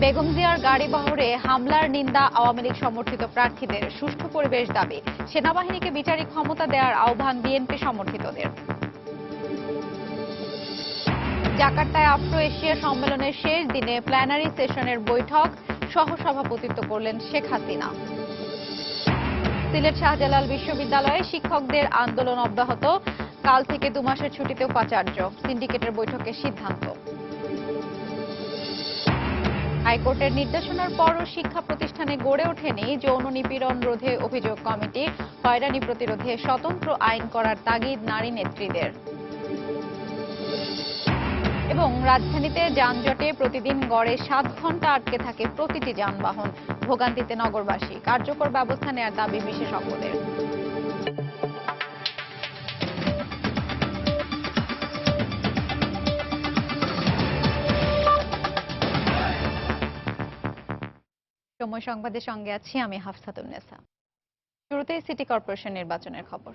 বেগম জিয়ার গাড়িবহরে হামলার নিন্দা, আওয়ামী লীগ সমর্থিত প্রার্থীদের সুষ্ঠু পরিবেশ দাবি, সেনাবাহিনীকে বিচারিক ক্ষমতা দেওয়ার আহ্বান বিএনপি সমর্থিতদের। জাকার্তায় আফ্রো এশিয়া সম্মেলনের শেষ দিনে প্ল্যানারি সেশনের বৈঠক, সহসভাপতিত্ব করলেন শেখ হাসিনা। সিলেট শাহজালাল বিশ্ববিদ্যালয়ে শিক্ষকদের আন্দোলন অব্যাহত, কাল থেকে 2 মাসের ছুটিতে উপাচার্য, সিন্ডিকেটের বৈঠকে সিদ্ধান্ত। হাইকোর্টের নির্দেশনার পরও শিক্ষা প্রতিষ্ঠানে গড়ে ওঠেনি যৌন নিপীড়ন রোধে অভিযোগ কমিটি, হয়রানি প্রতিরোধে স্বতন্ত্র আইন করার তাগিদ নারী নেত্রীদের। এবং রাজধানীতে যানজটে প্রতিদিন গড়ে 7 ঘন্টা আটকে থাকে প্রতিটি যানবাহন, ভোগান্তিতে নগরবাসী, কার্যকর ব্যবস্থা নেওয়ার দাবি বিশেষজ্ঞদের। সময় সংবাদের সঙ্গে আছি আমি হাফসাতুন নেসা। শুরুতেই সিটি কর্পোরেশন নির্বাচনের খবর।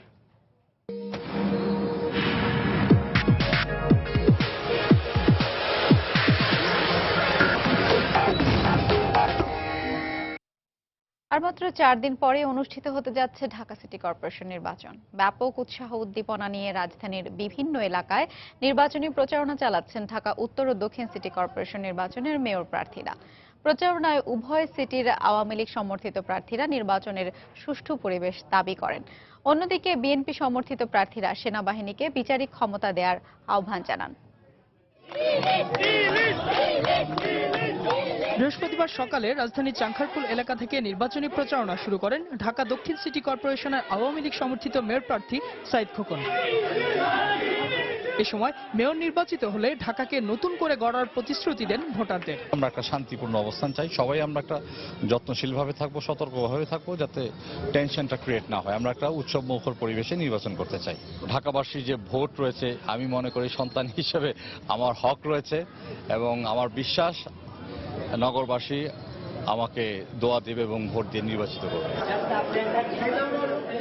আর মাত্র 4 দিন পরে অনুষ্ঠিত হতে যাচ্ছে ঢাকা সিটি কর্পোরেশন নির্বাচন। ব্যাপক উৎসাহ উদ্দীপনা নিয়ে রাজধানীর বিভিন্ন এলাকায় নির্বাচনী প্রচারণা চালাচ্ছেন ঢাকা উত্তর ও দক্ষিণ সিটি কর্পোরেশন নির্বাচনের মেয়র প্রার্থীরা। প্রচারণায় উভয় সিটির আওয়ামী লীগ সমর্থিত প্রার্থীরা নির্বাচনের সুষ্ঠু পরিবেশ দাবি করেন। অন্যদিকে বিএনপি সমর্থিত প্রার্থীরা সেনাবাহিনীকে বিচারিক ক্ষমতা দেওয়ার আহ্বান জানান। বৃহস্পতিবার সকালে রাজধানীর চাংখারপুল এলাকা থেকে নির্বাচনী প্রচারণা শুরু করেন ঢাকা দক্ষিণ সিটি কর্পোরেশনের আওয়ামী লীগ সমর্থিত মেয়র প্রার্থী সাইদ খোকন। এ সময় মেয়র নির্বাচিত হলে ঢাকাকে নতুন করে গড়ার প্রতিশ্রুতি দেন ভোটারদের। আমরা একটা শান্তিপূর্ণ অবস্থান চাই, সবাই আমরা একটা যত্নশীলভাবে থাকবো, সতর্কভাবে থাকবো, যাতে টেনশনটা ক্রিয়েট না হয়। আমরা একটা উৎসব মুখর পরিবেশে নির্বাচন করতে চাই। ঢাকাবাসীর যে ভোট রয়েছে, আমি মনে করি সন্তান হিসেবে আমার হক রয়েছে এবং আমার বিশ্বাস নগরবাসী আমাকে দোয়া দেবে এবং ভোট দিয়ে নির্বাচিত করবে।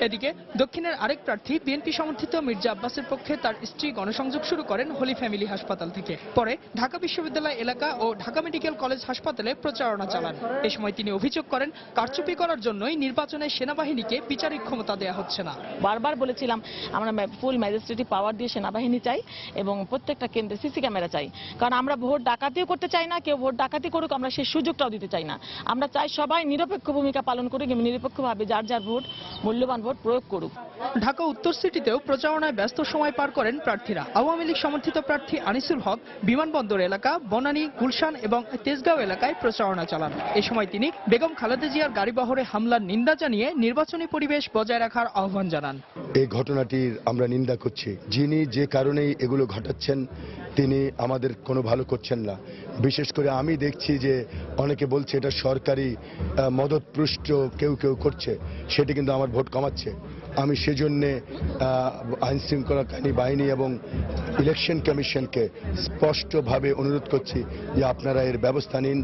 এদিকে দক্ষিণের আরেক প্রার্থী বিএনপি সমর্থিত মির্জা আব্বাসের পক্ষে তার স্ত্রী গণসংযোগ শুরু করেন হোলি ফ্যামিলি হাসপাতাল থেকে। পরে ঢাকা বিশ্ববিদ্যালয় এলাকা ও ঢাকা মেডিকেল কলেজ হাসপাতালে প্রচারণা চালান। এ সময় তিনি অভিযোগ করেন, কারচুপি করার জন্যই নির্বাচনে সেনাবাহিনীকে বিচারিক ক্ষমতা দেওয়া হচ্ছে না। বারবার বলেছিলাম আমরা ফুল ম্যাজিস্ট্রেটিভ পাওয়ার দিয়ে সেনাবাহিনী চাই এবং প্রত্যেকটা কেন্দ্রে সিসি ক্যামেরা চাই, কারণ আমরা ভোট ডাকাতিও করতে চাই না, কেউ ভোট ডাকাতি করুক আমরা সেই সুযোগটাও দিতে চাই না। আমরা চাই সবাই নিরপেক্ষ ভূমিকা পালন করুক এবং নিরপেক্ষভাবে যার যার ভোট, মূল্যবান ভোট প্রয়োগ করুক। ঢাকা উত্তর সিটিতেও প্রচারণায় ব্যস্ত সময় পার করেন প্রার্থীরা। আওয়ামী লীগ সমর্থিত প্রার্থী আনিসুল হক বিমানবন্দর এলাকা, বনানী, গুলশান এবং তেজগাঁও এলাকায় প্রচারণা চালান। এ সময় তিনি বেগম খালেদা জিয়ার গাড়িবহরে হামলার নিন্দা জানিয়ে নির্বাচনী পরিবেশ বজায় রাখার আহ্বান জানান। এই ঘটনাটির আমরা নিন্দা করছি। যিনি যে কারণেই এগুলো ঘটাচ্ছেন তিনি আমাদের কোনো ভালো করছেন না। বিশেষ করে আমি দেখছি যে অনেকে বলছে এটা সরকারি মদতপুষ্ট কেউ কেউ করছে, সেটি কিন্তু আমার ভোট কমাচ্ছে। আমি সেজন্যে আইন শৃঙ্খলাকারী বাহিনী এবং ইলেকশন কমিশনকে স্পষ্টভাবে অনুরোধ করছি যে আপনারা এর ব্যবস্থা নিন।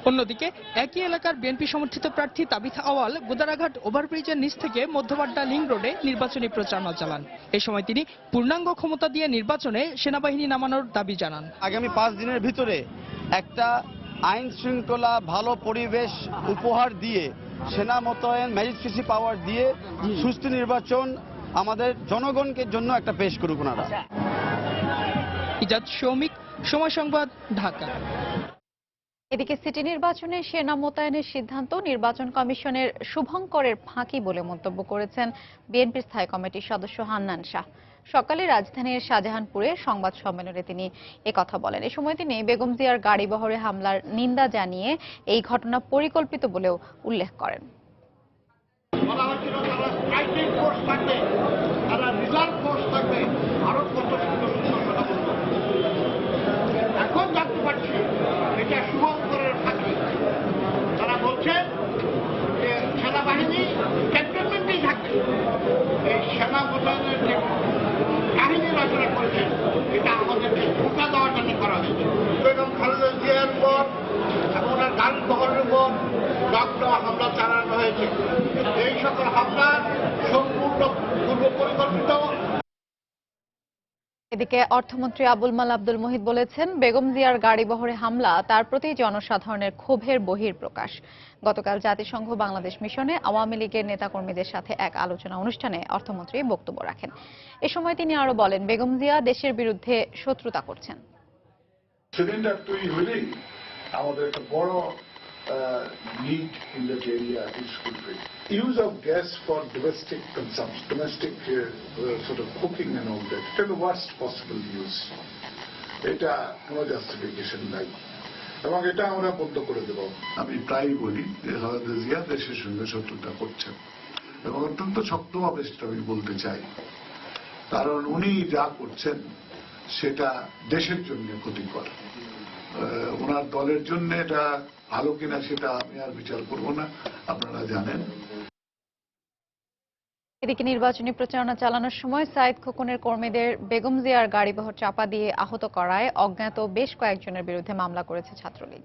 অন্যদিকে একই এলাকার বিএনপি সমর্থিত প্রার্থী তাবিথা আওয়াল গোদারাঘাট ওভারব্রিজের নিচ থেকে মধ্যবাড্ডা লিং রোডে নির্বাচনী প্রচারণা চালান। এ সময় তিনি পূর্ণাঙ্গ ক্ষমতা দিয়ে নির্বাচনে সেনাবাহিনী নামানোর দাবি জানান। আগামী 5 দিনের ভিতরে একটা আইন শৃঙ্খলা ভালো পরিবেশ উপহার দিয়ে, সেনা মোতায়েন, ম্যাজিস্ট্রেসি পাওয়ার দিয়ে সুষ্ঠু নির্বাচন আমাদের জনগণকে জন্য একটা পেশ করুক ওনারা। ইজাদ শৌমিক, সময় সংবাদ, ঢাকা। এদিকে সিটি নির্বাচনে সেনা মোতায়েনের সিদ্ধান্ত নির্বাচন কমিশনের শুভঙ্করের ফাঁকি বলে মন্তব্য করেছেন বিএনপির স্থায়ী কমিটির সদস্য হান্নান শাহ। সকালে রাজধানীর শাহজাহানপুরে সংবাদ সম্মেলনে তিনি একথা বলেন। এ সময় তিনি বেগম জিয়ার গাড়িবহরে হামলার নিন্দা জানিয়ে এই ঘটনা পরিকল্পিত বলেও উল্লেখ করেন। এখন জানতে পারছি এটা শুভঙ্করের ফাঁকি। তারা বলছেন যে সেনাবাহিনী ক্যান্টনমেন্টেই থাকবে। এই সেনা মোতায়েনের যে কাহিনী রচনা করেছেন এটা আমাদেরকে ধোঁকা দেওয়ার জন্য করা হয়েছে। বেগম খালেদা জিয়ার উপর এবং ওনার গাড়ি বহরের উপর লকডাউন হামলা চালানো হয়েছে। এই সকল হামলা সম্পূর্ণ পূর্ব পরিকল্পিত। এদিকে অর্থমন্ত্রী আবুল মাল আব্দুল মুহিত বলেছেন, বেগম জিয়ার গাড়িবহরে হামলা তার প্রতি জনসাধারণের ক্ষোভের বহিঃপ্রকাশ। গতকাল জাতিসংঘ বাংলাদেশ মিশনে আওয়ামী লীগের নেতাকর্মীদের সাথে এক আলোচনা অনুষ্ঠানে অর্থমন্ত্রী বক্তব্য রাখেন। এ সময় তিনি আরো বলেন, বেগম জিয়া দেশের বিরুদ্ধে শত্রুতা করছেন। সিলিন্ডার তৈরি হলেই আমাদের একটা বড় need in that area is fulfilled. Use of gas for domestic consumption, domestic sort of cooking and all that, it's the worst possible use. এটা কোনো জাস্টিফিকেশন নাই এবং এটা আমরা বন্ধ করে দেব। আমি প্রায় বলি যে খালেদা জিয়া দেশের সঙ্গে শত্রুতা করছেন এবং অত্যন্ত শক্তভাবে সেটা আমি বলতে চাই, কারণ উনি যা করছেন সেটা দেশের জন্য ক্ষতিকর। ওনার দলের জন্য এটা ভালো কিনা সেটা আমি আর বিচার করব না, আপনারা জানেন। এদিকে নির্বাচনী প্রচারণা চালানোর সময় সাইদ খোকনের কর্মীদের বেগম জিয়ার গাড়িবহর চাপা দিয়ে আহত করায় অজ্ঞাত বেশ কয়েকজনের বিরুদ্ধে মামলা করেছে ছাত্রলীগ।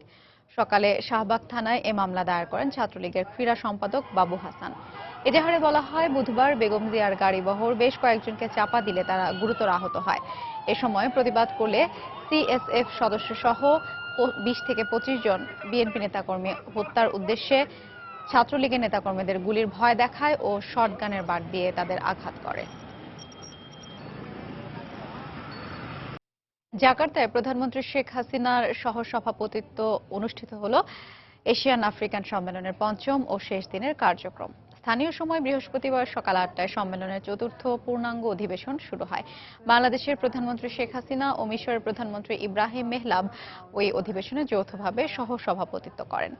সকালে শাহবাগ থানায় এ মামলা দায়ের করেন ছাত্রলীগের ক্রীড়া সম্পাদক বাবু হাসান। এজাহারে বলা হয়, বুধবার বেগম জিয়ার গাড়িবহর বেশ কয়েকজনকে চাপা দিলে তারা গুরুতর আহত হয়। এ সময় প্রতিবাদ করলে সিএসএফ সদস্য সহ 20 থেকে 25 জন বিএনপি নেতাকর্মী হত্যার উদ্দেশ্যে ছাত্রলীগের নেতাকর্মীদের গুলির ভয় দেখায় ও শটগানের বাট দিয়ে তাদের আঘাত করে। জাকার্তায় প্রধানমন্ত্রী শেখ হাসিনার সহ-সভাপতিত্ব অনুষ্ঠিত হল এশিয়ান আফ্রিকান সম্মেলনের ৫ম ও শেষ দিনের কার্যক্রম। স্থানীয় সময় বৃহস্পতিবার সকাল ৮টায় সম্মেলনের ৪র্থ পূর্ণাঙ্গ অধিবেশন শুরু হয়। বাংলাদেশের প্রধানমন্ত্রী শেখ হাসিনা ও মিশরের প্রধানমন্ত্রী ইব্রাহিম মেহলাব ওই অধিবেশনে যৌথভাবে সহ-সভাপতিত্ব করেন।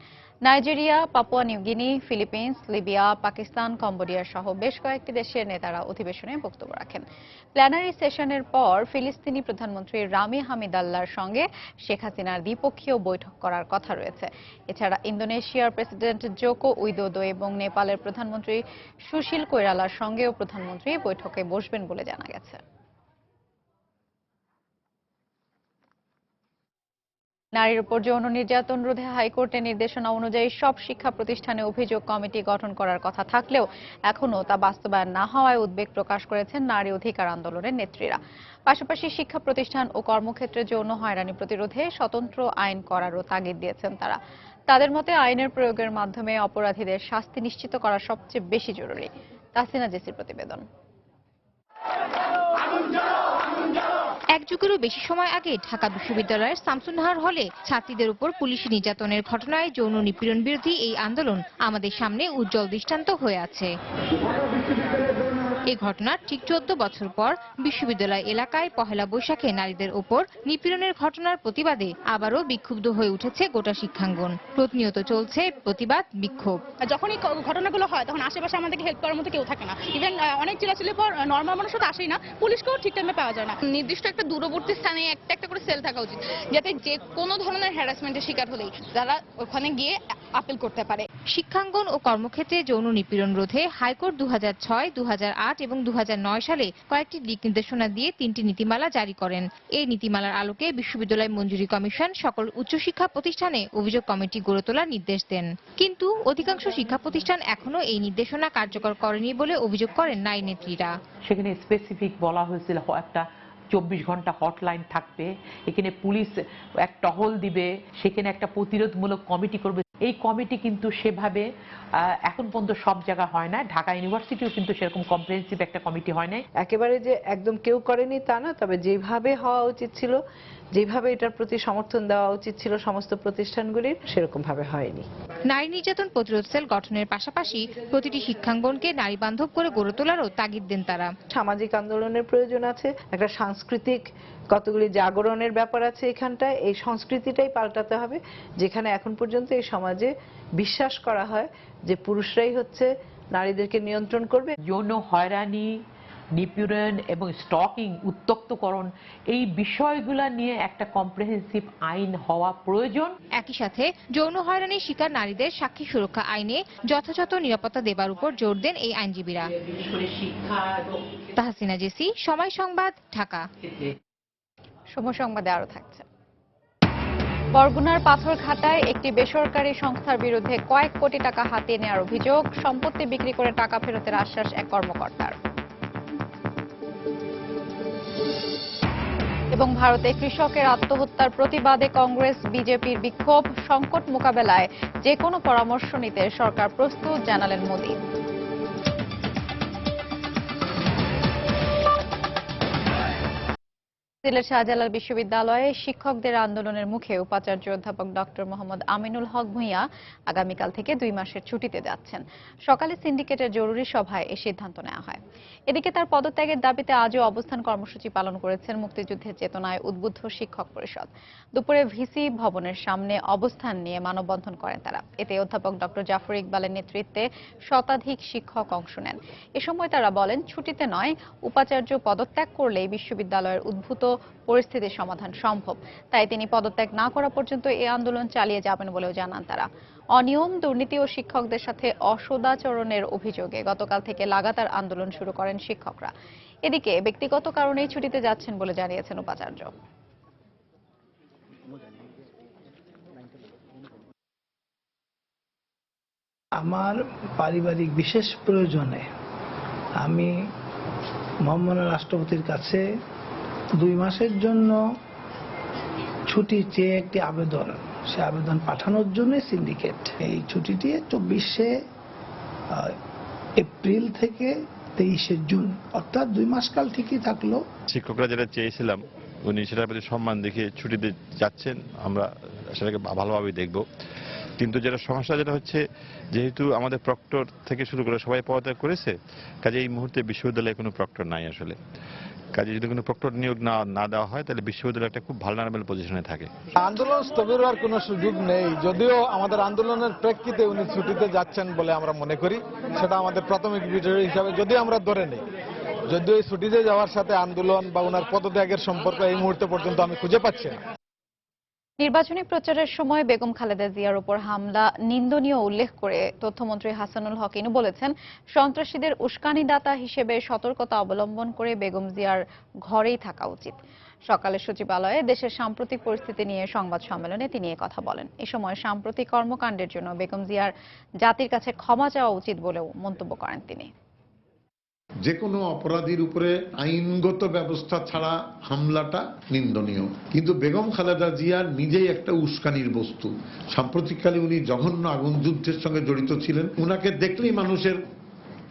Nigeria, Papua New Guinea, Philippines, Libya, Pakistan, Cambodia সহ বেশ কয়েকটি দেশের নেতারা অধিবেশনে বক্তব্য রাখেন। প্ল্যানারি সেশনের পর ফিলিস্তিনি প্রধানমন্ত্রী রামি হামিদাল্লাহর সঙ্গে শেখ হাসিনার দ্বিপক্ষীয় বৈঠক করার কথা রয়েছে। এছাড়া ইন্দোনেশিয়ার প্রেসিডেন্ট জোকো উইদোদো এবং নেপালের প্রধানমন্ত্রী সুশীল কৈরালার সঙ্গেও প্রধানমন্ত্রী বৈঠকে বসবেন বলে জানা গেছে। নারীর উপর যৌন নির্যাতন রোধে হাইকোর্টের নির্দেশনা অনুযায়ী সব শিক্ষা প্রতিষ্ঠানে অভিযোগ কমিটি গঠন করার কথা থাকলেও এখনও তা বাস্তবায়ন না হওয়ায় উদ্বেগ প্রকাশ করেছেন নারী অধিকার আন্দোলনের নেত্রীরা। পাশাপাশি শিক্ষা প্রতিষ্ঠান ও কর্মক্ষেত্রে যৌন হয়রানি প্রতিরোধে স্বতন্ত্র আইন করারও তাগিদ দিয়েছেন তারা। তাদের মতে আইনের প্রয়োগের মাধ্যমে অপরাধীদের শাস্তি নিশ্চিত করা সবচেয়ে বেশি জরুরি। তাসিনা জেসির প্রতিবেদন। এক যুগেরও বেশি সময় আগে ঢাকা বিশ্ববিদ্যালয়ের শামসুন্নাহার হলে ছাত্রীদের উপর পুলিশি নির্যাতনের ঘটনায় যৌন নিপীড়ন বিরোধী এই আন্দোলন আমাদের সামনে উজ্জ্বল দৃষ্টান্ত হয়ে আছে। এই ঘটনার ঠিক 14 বছর পর বিশ্ববিদ্যালয় এলাকায় পহেলা বৈশাখে নারীদের ওপর নিপীড়নের ঘটনার প্রতিবাদে আবারও বিক্ষুব্ধ হয়ে উঠেছে গোটা শিক্ষাঙ্গন। প্রতিনিয়ত চলছে প্রতিবাদ বিক্ষোভ। যখনই ঘটনাগুলো হয় তখন আশেপাশে আমাদেরকে হেল্প করার মতো কেউ থাকে না। ইভেন অনেক চিল্লাচিল্লির পর নর্মাল মানুষ তো আসেই না, পুলিশকেও ঠিক টাইমে পাওয়া যায় না। নির্দিষ্ট একটা দূরবর্তী স্থানে একটা একটা করে সেল থাকা উচিত, যাতে যে কোনো ধরনের হ্যারাসমেন্টের শিকার হলেই যারা ওখানে গিয়ে আপিল করতে পারে। শিক্ষাঙ্গন ও কর্মক্ষেত্রে যৌন নিপীড়ন রোধে হাইকোর্ট 2006, 2008 এবং 2009 সালে কয়েকটি দিক নির্দেশনা দিয়ে 3টি নীতিমালা জারি করেন। এই নীতিমালার আলোকে বিশ্ববিদ্যালয় মঞ্জুরি কমিশন সকল উচ্চশিক্ষা প্রতিষ্ঠানে অভিযোগ কমিটি গড়ে তোলার নির্দেশ দেন। কিন্তু অধিকাংশ শিক্ষা প্রতিষ্ঠান এখনো এই নির্দেশনা কার্যকর করেনি বলে অভিযোগ করেন নারী নেত্রীরা। সেখানে স্পেসিফিক বলা হয়েছিল একটা 24 ঘন্টা হটলাইন থাকবে, এখানে পুলিশ এক টহল দিবে, সেখানে একটা প্রতিরোধমূলক কমিটি করবে। এই কমিটি কিন্তু সেভাবে এখন পর্যন্ত সব জায়গা হয় না। ঢাকা ইউনিভার্সিটিও কিন্তু সেরকম কম্প্রিহেনসিভ একটা কমিটি হয় নাই। একেবারে যে একদম কেউ করেনি তা না, তবে যেভাবে হওয়া উচিত ছিল, যেভাবে এটার প্রতি সমর্থন দেওয়া উচিত ছিল সমস্ত প্রতিষ্ঠানগুলির, সেরকম ভাবে হয়নি। নারী নির্যাতন প্রতিরোধ সেল গঠনের পাশাপাশি প্রতিটি শিক্ষাঙ্গনকে নারী বান্ধব করে গড়ে তোলারও তাগিদ দেন তারা। সামাজিক আন্দোলনের প্রয়োজন আছে, একটা সাংস্কৃতিক কতগুলি জাগরণের ব্যাপার আছে এখানটায়। এই সংস্কৃতিটাই পাল্টাতে হবে, যেখানে এখন পর্যন্ত এই সমাজে বিশ্বাস করা হয় যে পুরুষরাই হচ্ছে নারীদেরকে নিয়ন্ত্রণ করবে। যৌন হয়রানি, নিপীড়ন এবং স্টকিং, উত্তক্তকরণ, এই বিষয়গুলো নিয়ে একটা কম্প্রিহেনসিভ আইন হওয়া প্রয়োজন। একই সাথে যৌন হয়রানির শিকার নারীদের সাক্ষী সুরক্ষা আইনে যথাযথ নিরাপত্তা দেবার উপর জোর দেন এই আইনজীবীরা। তাহসিনা জেসি, সময় সংবাদ, ঢাকা। সময় সংবাদে আরো থাকছে। বরগুনার পাথরঘাটায় একটি বেসরকারি সংস্থার বিরুদ্ধে কয়েক কোটি টাকা হাতিয়ে নেওয়ার অভিযোগ, সম্পত্তি বিক্রি করে টাকা ফেরতের আশ্বাস এক কর্মকর্তার। এবং ভারতে কৃষকের আত্মহত্যার প্রতিবাদে কংগ্রেস বিজেপির বিক্ষোভ, সংকট মোকাবেলায় যে কোনো পরামর্শ নিতে সরকার প্রস্তুত, জানালেন মোদি। সিলেট শাহজালাল বিশ্ববিদ্যালয়ে শিক্ষকদের আন্দোলনের মুখে উপাচার্য অধ্যাপক ডক্টর মোহাম্মদ আমিনুল হক ভূঁইয়া আগামীকাল থেকে 2 মাসের ছুটিতে যাচ্ছেন। সকালে সিন্ডিকেটের জরুরি সভায় এই সিদ্ধান্ত নেওয়া হয়। এদিকে তার পদত্যাগের দাবিতে আজও অবস্থান কর্মসূচি পালন করেছেন মুক্তিযুদ্ধের চেতনায় উদ্বুদ্ধ শিক্ষক পরিষদ। দুপুরে ভিসি ভবনের সামনে অবস্থান নিয়ে মানববন্ধন করেন তারা। এতে অধ্যাপক ডক্টর জাফর ইকবালের নেতৃত্বে শতাধিক শিক্ষক অংশ নেন। এ সময় তারা বলেন, ছুটিতে নয়, উপাচার্য পদত্যাগ করলেই বিশ্ববিদ্যালয়ের উদ্ভূত পরিস্থিতির সমাধান সম্ভব। তাই তিনি পদত্যাগ না করা পর্যন্ত এই আন্দোলন চালিয়ে যাবেন বলেও জানান তারা। অনিয়ম, দুর্নীতি ও শিক্ষকদের সাথে অসদাচরণের অভিযোগে গতকাল থেকে লাগাতার আন্দোলন শুরু করেন শিক্ষকরা। এদিকে ব্যক্তিগত কারণেই ছুটিতে যাচ্ছেন বলে জানিয়েছেন উপাচার্য। আমার পারিবারিক বিশেষ প্রয়োজনে আমি মহামান্য রাষ্ট্রপতির কাছে 2 মাসের জন্য ছুটি চেয়ে একটি আবেদন, সে আবেদন পাঠানোর জন্য সিন্ডিকেট এই ছুটিটি 24শে এপ্রিল থেকে 23শে জুন, অর্থাৎ 2 মাস কাল ঠিকই থাকলো। শিক্ষকরা যেটা চেয়েছিলাম উনি সেটার প্রতি সম্মান দেখিয়ে ছুটিতে যাচ্ছেন, আমরা সেটাকে ভালোভাবে দেখব। কিন্তু যেটা সমস্যা যেটা হচ্ছে, যেহেতু আমাদের প্রক্টর থেকে শুরু করে সবাই পদত্যাগ করেছে, কাজে এই মুহূর্তে বিশ্ববিদ্যালয়ে কোনো প্রক্টর নাই আসলে। কাজে যদি কোনো প্রক্টর নিয়োগ না দেওয়া হয় তাহলে বিশ্ববিদ্যালয় একটা খুব ভালনারেবল পজিশনে থাকে। আন্দোলন স্থবির হওয়ার কোনো সুযোগ নেই, যদিও আমাদের আন্দোলনের প্রেক্ষিতে উনি ছুটিতে যাচ্ছেন বলে আমরা মনে করি। সেটা আমাদের প্রাথমিক বিষয় হিসাবে যদি আমরা ধরে নিই, যদিও এই ছুটিতে যাওয়ার সাথে আন্দোলন বা ওনার পদত্যাগের সম্পর্ক এই মুহূর্তে পর্যন্ত আমি খুঁজে পাচ্ছি না। নির্বাচনী প্রচারের সময় বেগম খালেদা জিয়ার উপর হামলা নিন্দনীয় উল্লেখ করে তথ্যমন্ত্রী হাসানুল হক ইনু বলেছেন, সন্ত্রাসীদের উস্কানিদাতা হিসেবে সতর্কতা অবলম্বন করে বেগম জিয়ার ঘরেই থাকা উচিত। সকালে সচিবালয়ে দেশের সাম্প্রতিক পরিস্থিতি নিয়ে সংবাদ সম্মেলনে তিনি কথা বলেন। এ সময় সাম্প্রতিক কর্মকাণ্ডের জন্য বেগম জিয়ার জাতির কাছে ক্ষমা চাওয়া উচিত বলেও মন্তব্য করেন তিনি। যে কোনো অপরাধীর উপরে আইনগত ব্যবস্থা ছাড়া হামলাটা নিন্দনীয়, কিন্তু বেগম খালেদা জিয়া নিজেই একটা উস্কানির বস্তু। সাম্প্রতিককালে উনি জঘন্য আগুন যুদ্ধের সঙ্গে জড়িত ছিলেন। উনাকে দেখলেই মানুষের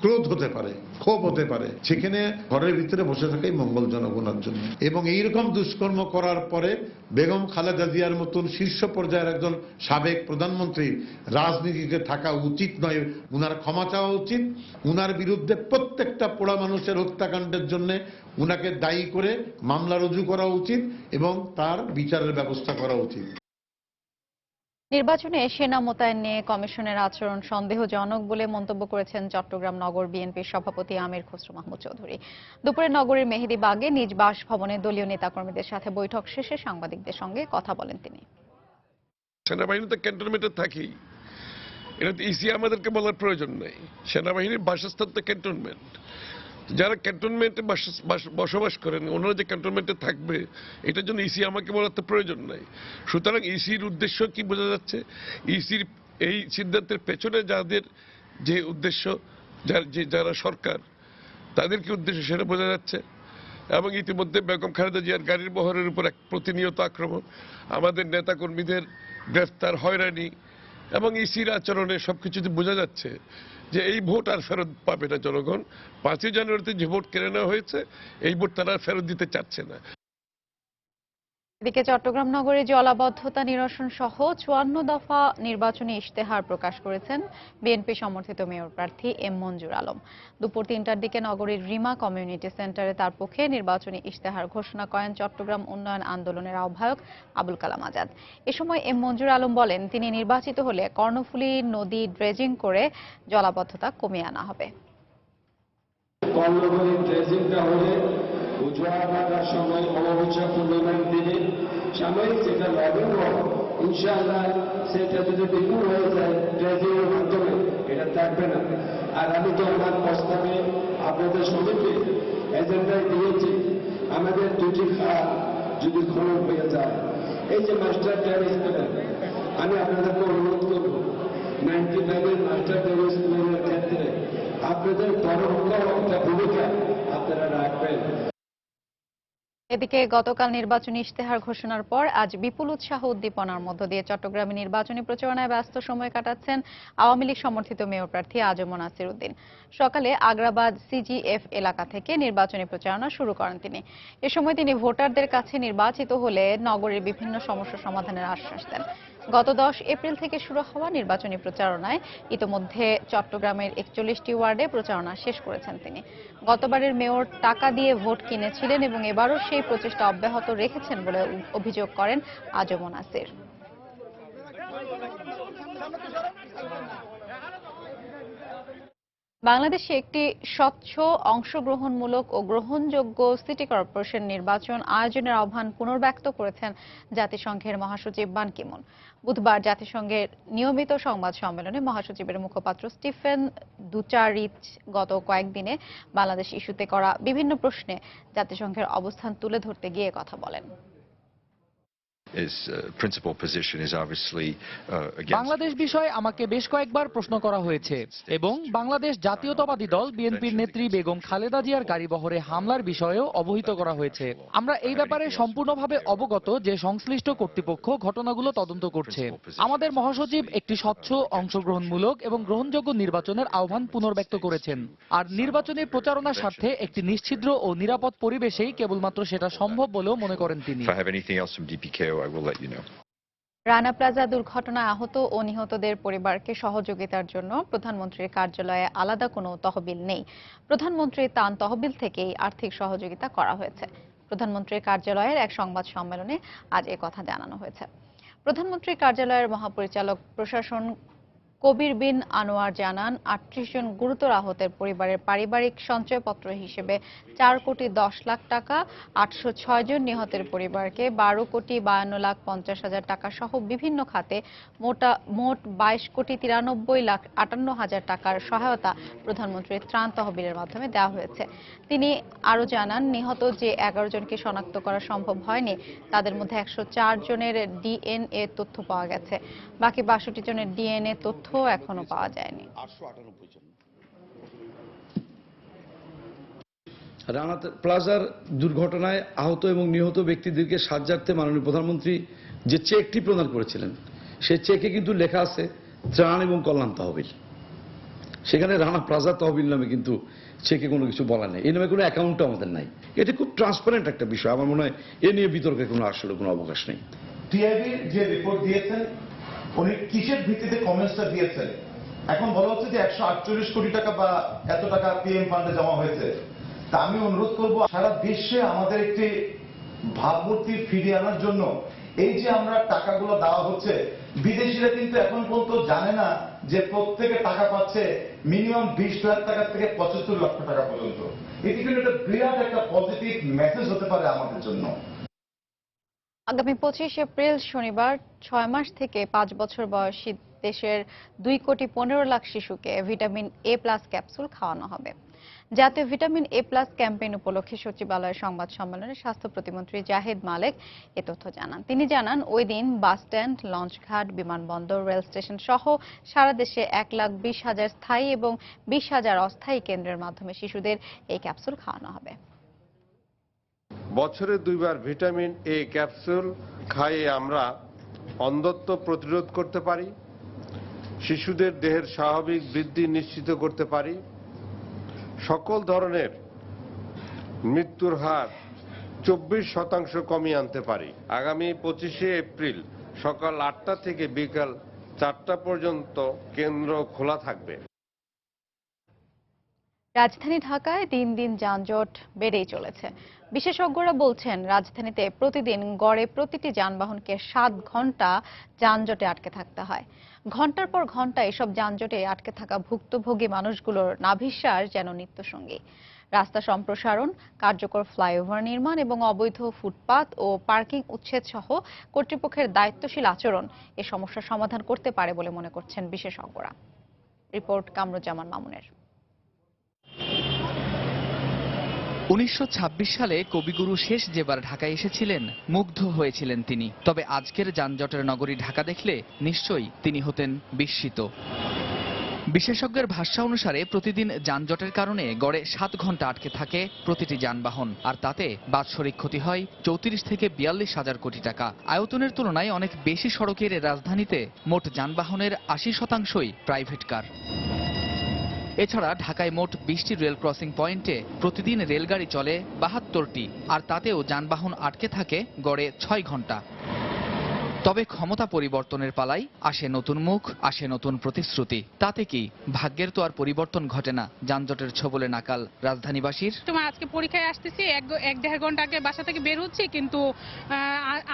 ক্রোধ হতে পারে, ক্ষোভ হতে পারে। সেখানে ঘরের ভিতরে বসে থাকাই মঙ্গলজনক ওনার জন্য। এবং এইরকম দুষ্কর্ম করার পরে বেগম খালেদা জিয়ার মতন শীর্ষ পর্যায়ের একজন সাবেক প্রধানমন্ত্রীর রাজনীতিতে থাকা উচিত নয়। উনার ক্ষমা চাওয়া উচিত। উনার বিরুদ্ধে প্রত্যেকটা পোড়া মানুষের হত্যাকাণ্ডের জন্য উনাকে দায়ী করে মামলা রুজু করা উচিত এবং তার বিচারের ব্যবস্থা করা উচিত। নির্বাচনে সেনা মোতায়েন নিয়ে কমিশনের আচরণ সন্দেহজনক বলে মন্তব্য করেছেন চট্টগ্রাম নগর বিএনপির সভাপতি আমির খসরু মাহমুদ চৌধুরী। দুপুরে নগরীর মেহেদীবাগে নিজ বাসভবনে দলীয় নেতাকর্মীদের সাথে বৈঠক শেষে সাংবাদিকদের সঙ্গে কথা বলেন তিনি। সেনাবাহিনী তো ক্যান্টনমেন্টে থাকেই, এটা তো ইসি আমাদেরকে বলার প্রয়োজন নেই। সেনাবাহিনীর বাসস্থান তো ক্যান্টনমেন্ট। যারা ক্যান্টনমেন্টে বসবাস করেন ওনারা যে ক্যান্টনমেন্টে থাকবে এটার জন্য ইসি আমাকে বলার তো প্রয়োজন নাই। সুতরাং ইসির উদ্দেশ্য কি বোঝা যাচ্ছে, ইসির এই সিদ্ধান্তের পেছনে যাদের যে উদ্দেশ্য, যারা সরকার তাদের কি উদ্দেশ্য সেটা বোঝা যাচ্ছে। এবং ইতিমধ্যে বেগম খালেদা জিয়ার গাড়ির বহরের উপর এক প্রতিনিয়ত আক্রমণ, আমাদের নেতাকর্মীদের গ্রেফতার, হয়রানি এবং ইসির আচরণে সবকিছুতে বোঝা যাচ্ছে যে এই ভোট আর ফেরত পাবে না জনগণ। 5ই জানুয়ারিতে যে ভোট কেড়ে নেওয়া হয়েছে এই ভোট তারা ফেরত দিতে চাচ্ছে না। এদিকে চট্টগ্রাম নগরে জলাবদ্ধতা নিরসন সহ 54 দফা নির্বাচনী ইশতেহার প্রকাশ করেছেন বিএনপি সমর্থিত মেয়র প্রার্থী এম মঞ্জুর আলম। দুপুর 3টার দিকে নগরীর রিমা কমিউনিটি সেন্টারে তার পক্ষে নির্বাচনী ইশতেহার ঘোষণা করেন চট্টগ্রাম উন্নয়ন আন্দোলনের আহ্বায়ক আবুল কালাম আজাদ। এ সময় এম মঞ্জুর আলম বলেন, তিনি নির্বাচিত হলে কর্ণফুলী নদী ড্রেজিং করে জলাবদ্ধতা কমিয়ে আনা হবে। জোয়ার সময় অমাবস্যা পূর্ণিমার দিনে সাময়িক যেটা লবণ ইনশাআল্লাহ সেটা যদি বিপুল হয়ে যায় ড্রেজিংয়ের মাধ্যমে এটা থাকবে না। আর আমি তো আমার প্রস্তাবে আপনাদের সবাইকে এজেন্ডায় দিয়েছি, আমাদের 2টি খাল যদি খনন হয়ে যায়, এই যে মাস্টার ড্যাম স্কুলের, আমি আপনাদেরকে অনুরোধ করব 95-এর মাস্টার ড্যাম স্কুলের ক্ষেত্রে আপনাদের বড় একটা ভূমিকা আপনারা রাখবেন। এদিকে গতকাল নির্বাচনী ইশতেহার ঘোষণার পর আজ বিপুল উৎসাহ উদ্দীপনার মধ্য দিয়ে চট্টগ্রামে নির্বাচনী প্রচারণায় ব্যস্ত সময় কাটাচ্ছেন আওয়ামী লীগ সমর্থিত মেয়র প্রার্থী আজম নাসির উদ্দিন। সকালে আগ্রাবাদ সিজিএফ এলাকা থেকে নির্বাচনী প্রচারণা শুরু করেন তিনি। এ সময় তিনি ভোটারদের কাছে নির্বাচিত হলে নগরীর বিভিন্ন সমস্যা সমাধানের আশ্বাস দেন। গত 10 এপ্রিল থেকে শুরু হওয়া নির্বাচনী প্রচারণায় ইতোমধ্যে চট্টগ্রামের 41টি ওয়ার্ডে প্রচারণা শেষ করেছেন তিনি। গতবারের মেয়র টাকা দিয়ে ভোট কিনেছিলেন এবং এবারও সেই প্রচেষ্টা অব্যাহত রেখেছেন বলে অভিযোগ করেন আজম নাসির। বাংলাদেশে একটি স্বচ্ছ, অংশগ্রহণমূলক ও গ্রহণযোগ্য সিটি কর্পোরেশন নির্বাচন আয়োজনের আহ্বান পুনর্ব্যক্ত করেছেন জাতিসংঘের মহাসচিব বান কি মুন। বুধবার জাতিসংঘের নিয়মিত সংবাদ সম্মেলনে মহাসচিবের মুখপাত্র স্টিফেন দুচারিচ গত কয়েকদিনে বাংলাদেশ ইস্যুতে করা বিভিন্ন প্রশ্নে জাতিসংঘের অবস্থান তুলে ধরতে গিয়ে কথা বলেন। বাংলাদেশ বিষয়ে আমাকে বেশ কয়েকবার প্রশ্ন করা হয়েছে এবং বাংলাদেশ জাতীয়তাবাদী দল বিএনপির নেত্রী বেগম খালেদা জিয়ার গাড়িবহরে হামলার বিষয়েও অবহিত করা হয়েছে। আমরা এই ব্যাপারে সম্পূর্ণভাবে অবগত যে সংশ্লিষ্ট কর্তৃপক্ষ ঘটনাগুলো তদন্ত করছে। আমাদের মহাসচিব একটি স্বচ্ছ, অংশগ্রহণমূলক এবং গ্রহণযোগ্য নির্বাচনের আহ্বান পুনর্ব্যক্ত করেছেন। আর নির্বাচনী প্রচারণার স্বার্থে একটি নিশ্ছিদ্র ও নিরাপদ পরিবেশেই কেবলমাত্র সেটা সম্ভব বলেও মনে করেন তিনি। রানা প্লাজা দুর্ঘটনায় আহত ও নিহতদের পরিবারকে সহযোগিতার জন্য প্রধানমন্ত্রীর কার্যালয়ে আলাদা কোনো তহবিল নেই। প্রধানমন্ত্রীর ত্রাণ তহবিল থেকেই আর্থিক সহযোগিতা করা হয়েছে। প্রধানমন্ত্রীর কার্যালয়ের এক সংবাদ সম্মেলনে আজ কথা জানানো হয়েছে। প্রধানমন্ত্রীর কার্যালয়ের মহাপরিচালক প্রশাসন কবির বিন আনোয়ার জানান, 38 জন গুরুতর আহতের পরিবারের পারিবারিক সঞ্চয়পত্র হিসেবে 4 কোটি 10 লাখ টাকা, 806 জন নিহতের পরিবারকে 12 কোটি 52 লাখ 50 হাজার টাকা সহ বিভিন্ন খাতে মোট 22 কোটি 93 লাখ 58 হাজার টাকার সহায়তা প্রধানমন্ত্রীর ত্রাণ তহবিলের মাধ্যমে দেওয়া হয়েছে। তিনি আরও জানান, নিহত যে 11 জনকে শনাক্ত করা সম্ভব হয়নি তাদের মধ্যে 104 জনের ডিএনএ তথ্য পাওয়া গেছে। বাকি 62 জনের ডিএনএ তথ্য এখনো পাওয়া যায়নি। রানা প্লাজার দুর্ঘটনায় আহত এবং নিহত ব্যক্তিদেরকে সাহায্যার্থে মাননীয় প্রধানমন্ত্রী যে চেকটি প্রদান করেছিলেন সেই চেকে কিন্তু লেখা আছে ত্রাণ এবং কল্যাণ তহবিল। সেখানে রানা প্লাজা তহবিল নামে কিন্তু চেকে কোনো কিছু বলা নেই। এই নামে কোনো অ্যাকাউন্টও আমাদের নাই। এটা খুব ট্রান্সপারেন্ট একটা বিষয়। আমার মনে হয় এ নিয়ে বিতর্কের কোনো আসলে কোনো অবকাশ নেই। টিআইবি যে রিপোর্ট দিয়েছেন উনি কিসের ভিত্তিতে কমেন্টসটা দিয়েছেন? এখন বলা হচ্ছে যে 148 কোটি টাকা বা এত টাকা পিএম ফান্ডে জমা হয়েছে। তা আমি অনুরোধ করব সারা বিশ্বে আমাদের একটি ভাবমূর্তি ফিরিয়ে আনার জন্য এই যে আমরা টাকাগুলো দেওয়া হচ্ছে, বিদেশিরা কিন্তু এখন পর্যন্ত জানে না যে প্রত্যেকে টাকা পাচ্ছে মিনিমাম 20 লাখ টাকা থেকে 75 লক্ষ টাকা পর্যন্ত। এটি কিন্তু একটা বিরাট একটা পজিটিভ মেসেজ হতে পারে আমাদের জন্য। আগামী 25 এপ্রিল শনিবার 6 মাস থেকে 5 বছর বয়সী দেশের 2 কোটি 15 লাখ শিশুকে ভিটামিন এ প্লাস ক্যাপসুল খাওয়ানো হবে। জাতীয় ভিটামিন এ প্লাস ক্যাম্পেইন উপলক্ষে সচিবালয়ের সংবাদ সম্মেলনে স্বাস্থ্য প্রতিমন্ত্রী জাহিদ মালেক এ তথ্য জানান। তিনি জানান, ওই দিন বাসস্ট্যান্ড, লঞ্চঘাট, বিমানবন্দর, রেল স্টেশন সহ সারা দেশে 1,20,000 স্থায়ী এবং 20,000 অস্থায়ী কেন্দ্রের মাধ্যমে শিশুদের এই ক্যাপসুল খাওয়ানো হবে। বছরে 2 বার ভিটামিন এ ক্যাপসুল খাইয়ে আমরা অন্ধত্ব প্রতিরোধ করতে পারি, শিশুদের দেহের স্বাভাবিক বৃদ্ধি নিশ্চিত করতে পারি, সকল ধরনের মৃত্যুর হার 24% কমিয়ে আনতে পারি। আগামী 25 এপ্রিল সকাল 8টা থেকে বিকাল 4টা পর্যন্ত কেন্দ্র খোলা থাকবে। রাজধানী ঢাকায় দিন দিন যানজট বেড়েই চলেছে। বিশেষজ্ঞরা বলছেন, রাজধানীতে প্রতিদিন গড়ে প্রতিটি যানবাহনকে 7 ঘন্টা যানজটে আটকে থাকতে হয়। ঘন্টার পর ঘন্টা এসব যানজটে আটকে থাকা ভুক্তভোগী মানুষগুলোর নাভিশ্বাস যেন নিত্যসঙ্গী। রাস্তা সম্প্রসারণ, কার্যকর ফ্লাইওভার নির্মাণ এবং অবৈধ ফুটপাত ও পার্কিং উচ্ছেদ সহ কর্তৃপক্ষের দায়িত্বশীল আচরণ এ সমস্যার সমাধান করতে পারে বলে মনে করছেন বিশেষজ্ঞরা। রিপোর্ট কামরুজ্জামান মামুনের। 1926 সালে কবিগুরু শেষ যেবার ঢাকায় এসেছিলেন মুগ্ধ হয়েছিলেন তিনি। তবে আজকের যানজটের নগরী ঢাকা দেখলে নিশ্চয়ই তিনি হতেন বিস্মিত। বিশেষজ্ঞের ভাষ্য অনুসারে প্রতিদিন যানজটের কারণে গড়ে 7 ঘন্টা আটকে থাকে প্রতিটি যানবাহন, আর তাতে বাৎসরিক ক্ষতি হয় 34 থেকে 42 হাজার কোটি টাকা। আয়তনের তুলনায় অনেক বেশি সড়কের রাজধানীতে মোট যানবাহনের 80% প্রাইভেট কার। এছাড়া ঢাকায় মোট 20টি রেল ক্রসিং পয়েন্টে প্রতিদিন রেলগাড়ি চলে 72টি, আর তাতেও যানবাহন আটকে থাকে গড়ে 6 ঘন্টা। তবে ক্ষমতা পরিবর্তনের পালায় আসে নতুন মুখ, আসে নতুন প্রতিশ্রুতি। তাতে কি ভাগ্যের তো আর পরিবর্তন ঘটে না যানজটের ছোবলে নাকাল রাজধানীবাসীর? তোমার আজকে পরীক্ষায় আসতেছি, 1-1.5 ঘন্টা আগে বাসা থেকে বের হচ্ছি, কিন্তু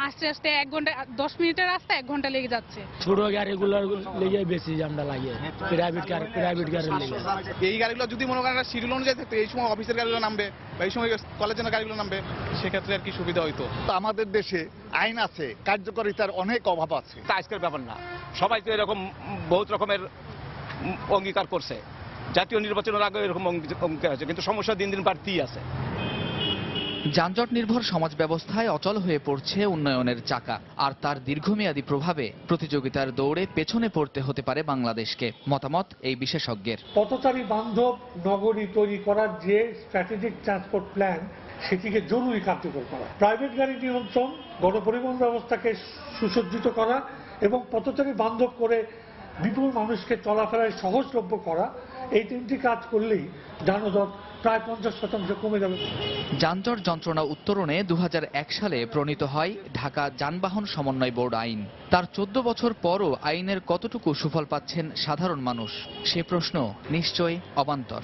আস্তে আস্তে 1 ঘন্টা 10 মিনিটের রাস্তা 1 ঘন্টা লেগে যাচ্ছে। ছোট গাড়িগুলো লেগে বেশি জামটা লাগে, প্রাইভেট গাড়ি লেগে। এই গাড়িগুলো যদি মনে করেন শিডিউল অনুযায়ী থাকতো, এই সময় অফিসের গাড়িগুলো নামবে বা এই সময় কলেজের গাড়িগুলো নামবে, সেক্ষেত্রে আর কি সুবিধা হইতো। আমাদের দেশে আইন আছে, কার্যকারিতার অনেক অভাব আছে। আজকের ব্যাপার না, সবাই তো এরকম বহুত রকমের অঙ্গীকার করছে, জাতীয় নির্বাচনের আগে এরকম অঙ্গীকার আছে, কিন্তু সমস্যা দিন দিন বাড়তেই আছে। যানজট নির্ভর সমাজ ব্যবস্থায় অচল হয়ে পড়ছে উন্নয়নের চাকা, আর তার দীর্ঘমেয়াদী প্রভাবে প্রতিযোগিতার দৌড়ে পেছনে পড়তে হতে পারে বাংলাদেশকে। মতামত এই বিশেষজ্ঞের। পথচারী বান্ধব নগরী তৈরি করার যে স্ট্র্যাটেজিক ট্রান্সপোর্ট প্ল্যান, সেটিকে জরুরি কার্যকর করা, প্রাইভেট গাড়ি নিয়ন্ত্রণ, গণপরিবহন ব্যবস্থাকে সুসজ্জিত করা এবং পথচারী বান্ধব করে বিপুল মানুষকে চলাফেরায় সহজলভ্য করা, এই 3টি কাজ করলেই যানজট প্রায় 50% কমে যাবে। যানজট যন্ত্রণা উত্তরণে 2001 সালে প্রণীত হয় ঢাকা যানবাহন সমন্বয় বোর্ড আইন। তার 14 বছর পরও আইনের কতটুকু সুফল পাচ্ছেন সাধারণ মানুষ, সে প্রশ্ন নিশ্চয়ই অবান্তর।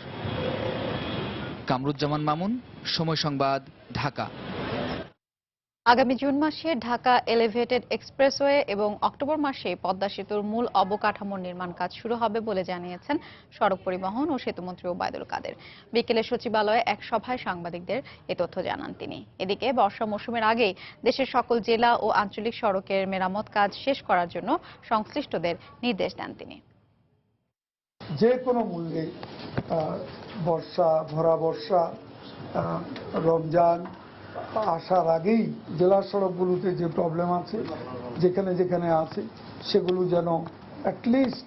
কামরুজ্জামান মামুন, সময় সংবাদ, ঢাকা। আগামী জুন মাসে ঢাকা এলিভেটেড এক্সপ্রেসওয়ে এবং অক্টোবর মাসে পদ্মা সেতুর মূল অবকাঠামোর নির্মাণ কাজ শুরু হবে বলে জানিয়েছেন সড়ক পরিবহন ও সেতুমন্ত্রী ওবায়দুল কাদের। বিকেলে সচিবালয়ে এক সভায় সাংবাদিকদের এ তথ্য জানান তিনি। এদিকে বর্ষা মৌসুমের আগেই দেশের সকল জেলা ও আঞ্চলিক সড়কের মেরামত কাজ শেষ করার জন্য সংশ্লিষ্টদের নির্দেশ দেন তিনি। যে কোনো মূল্যে বর্ষা, ভরা বর্ষা, রমজান আসার আগেই জেলা সড়কগুলোতে যে প্রবলেম আছে, যেখানে যেখানে আছে, সেগুলো যেন অ্যাটলিস্ট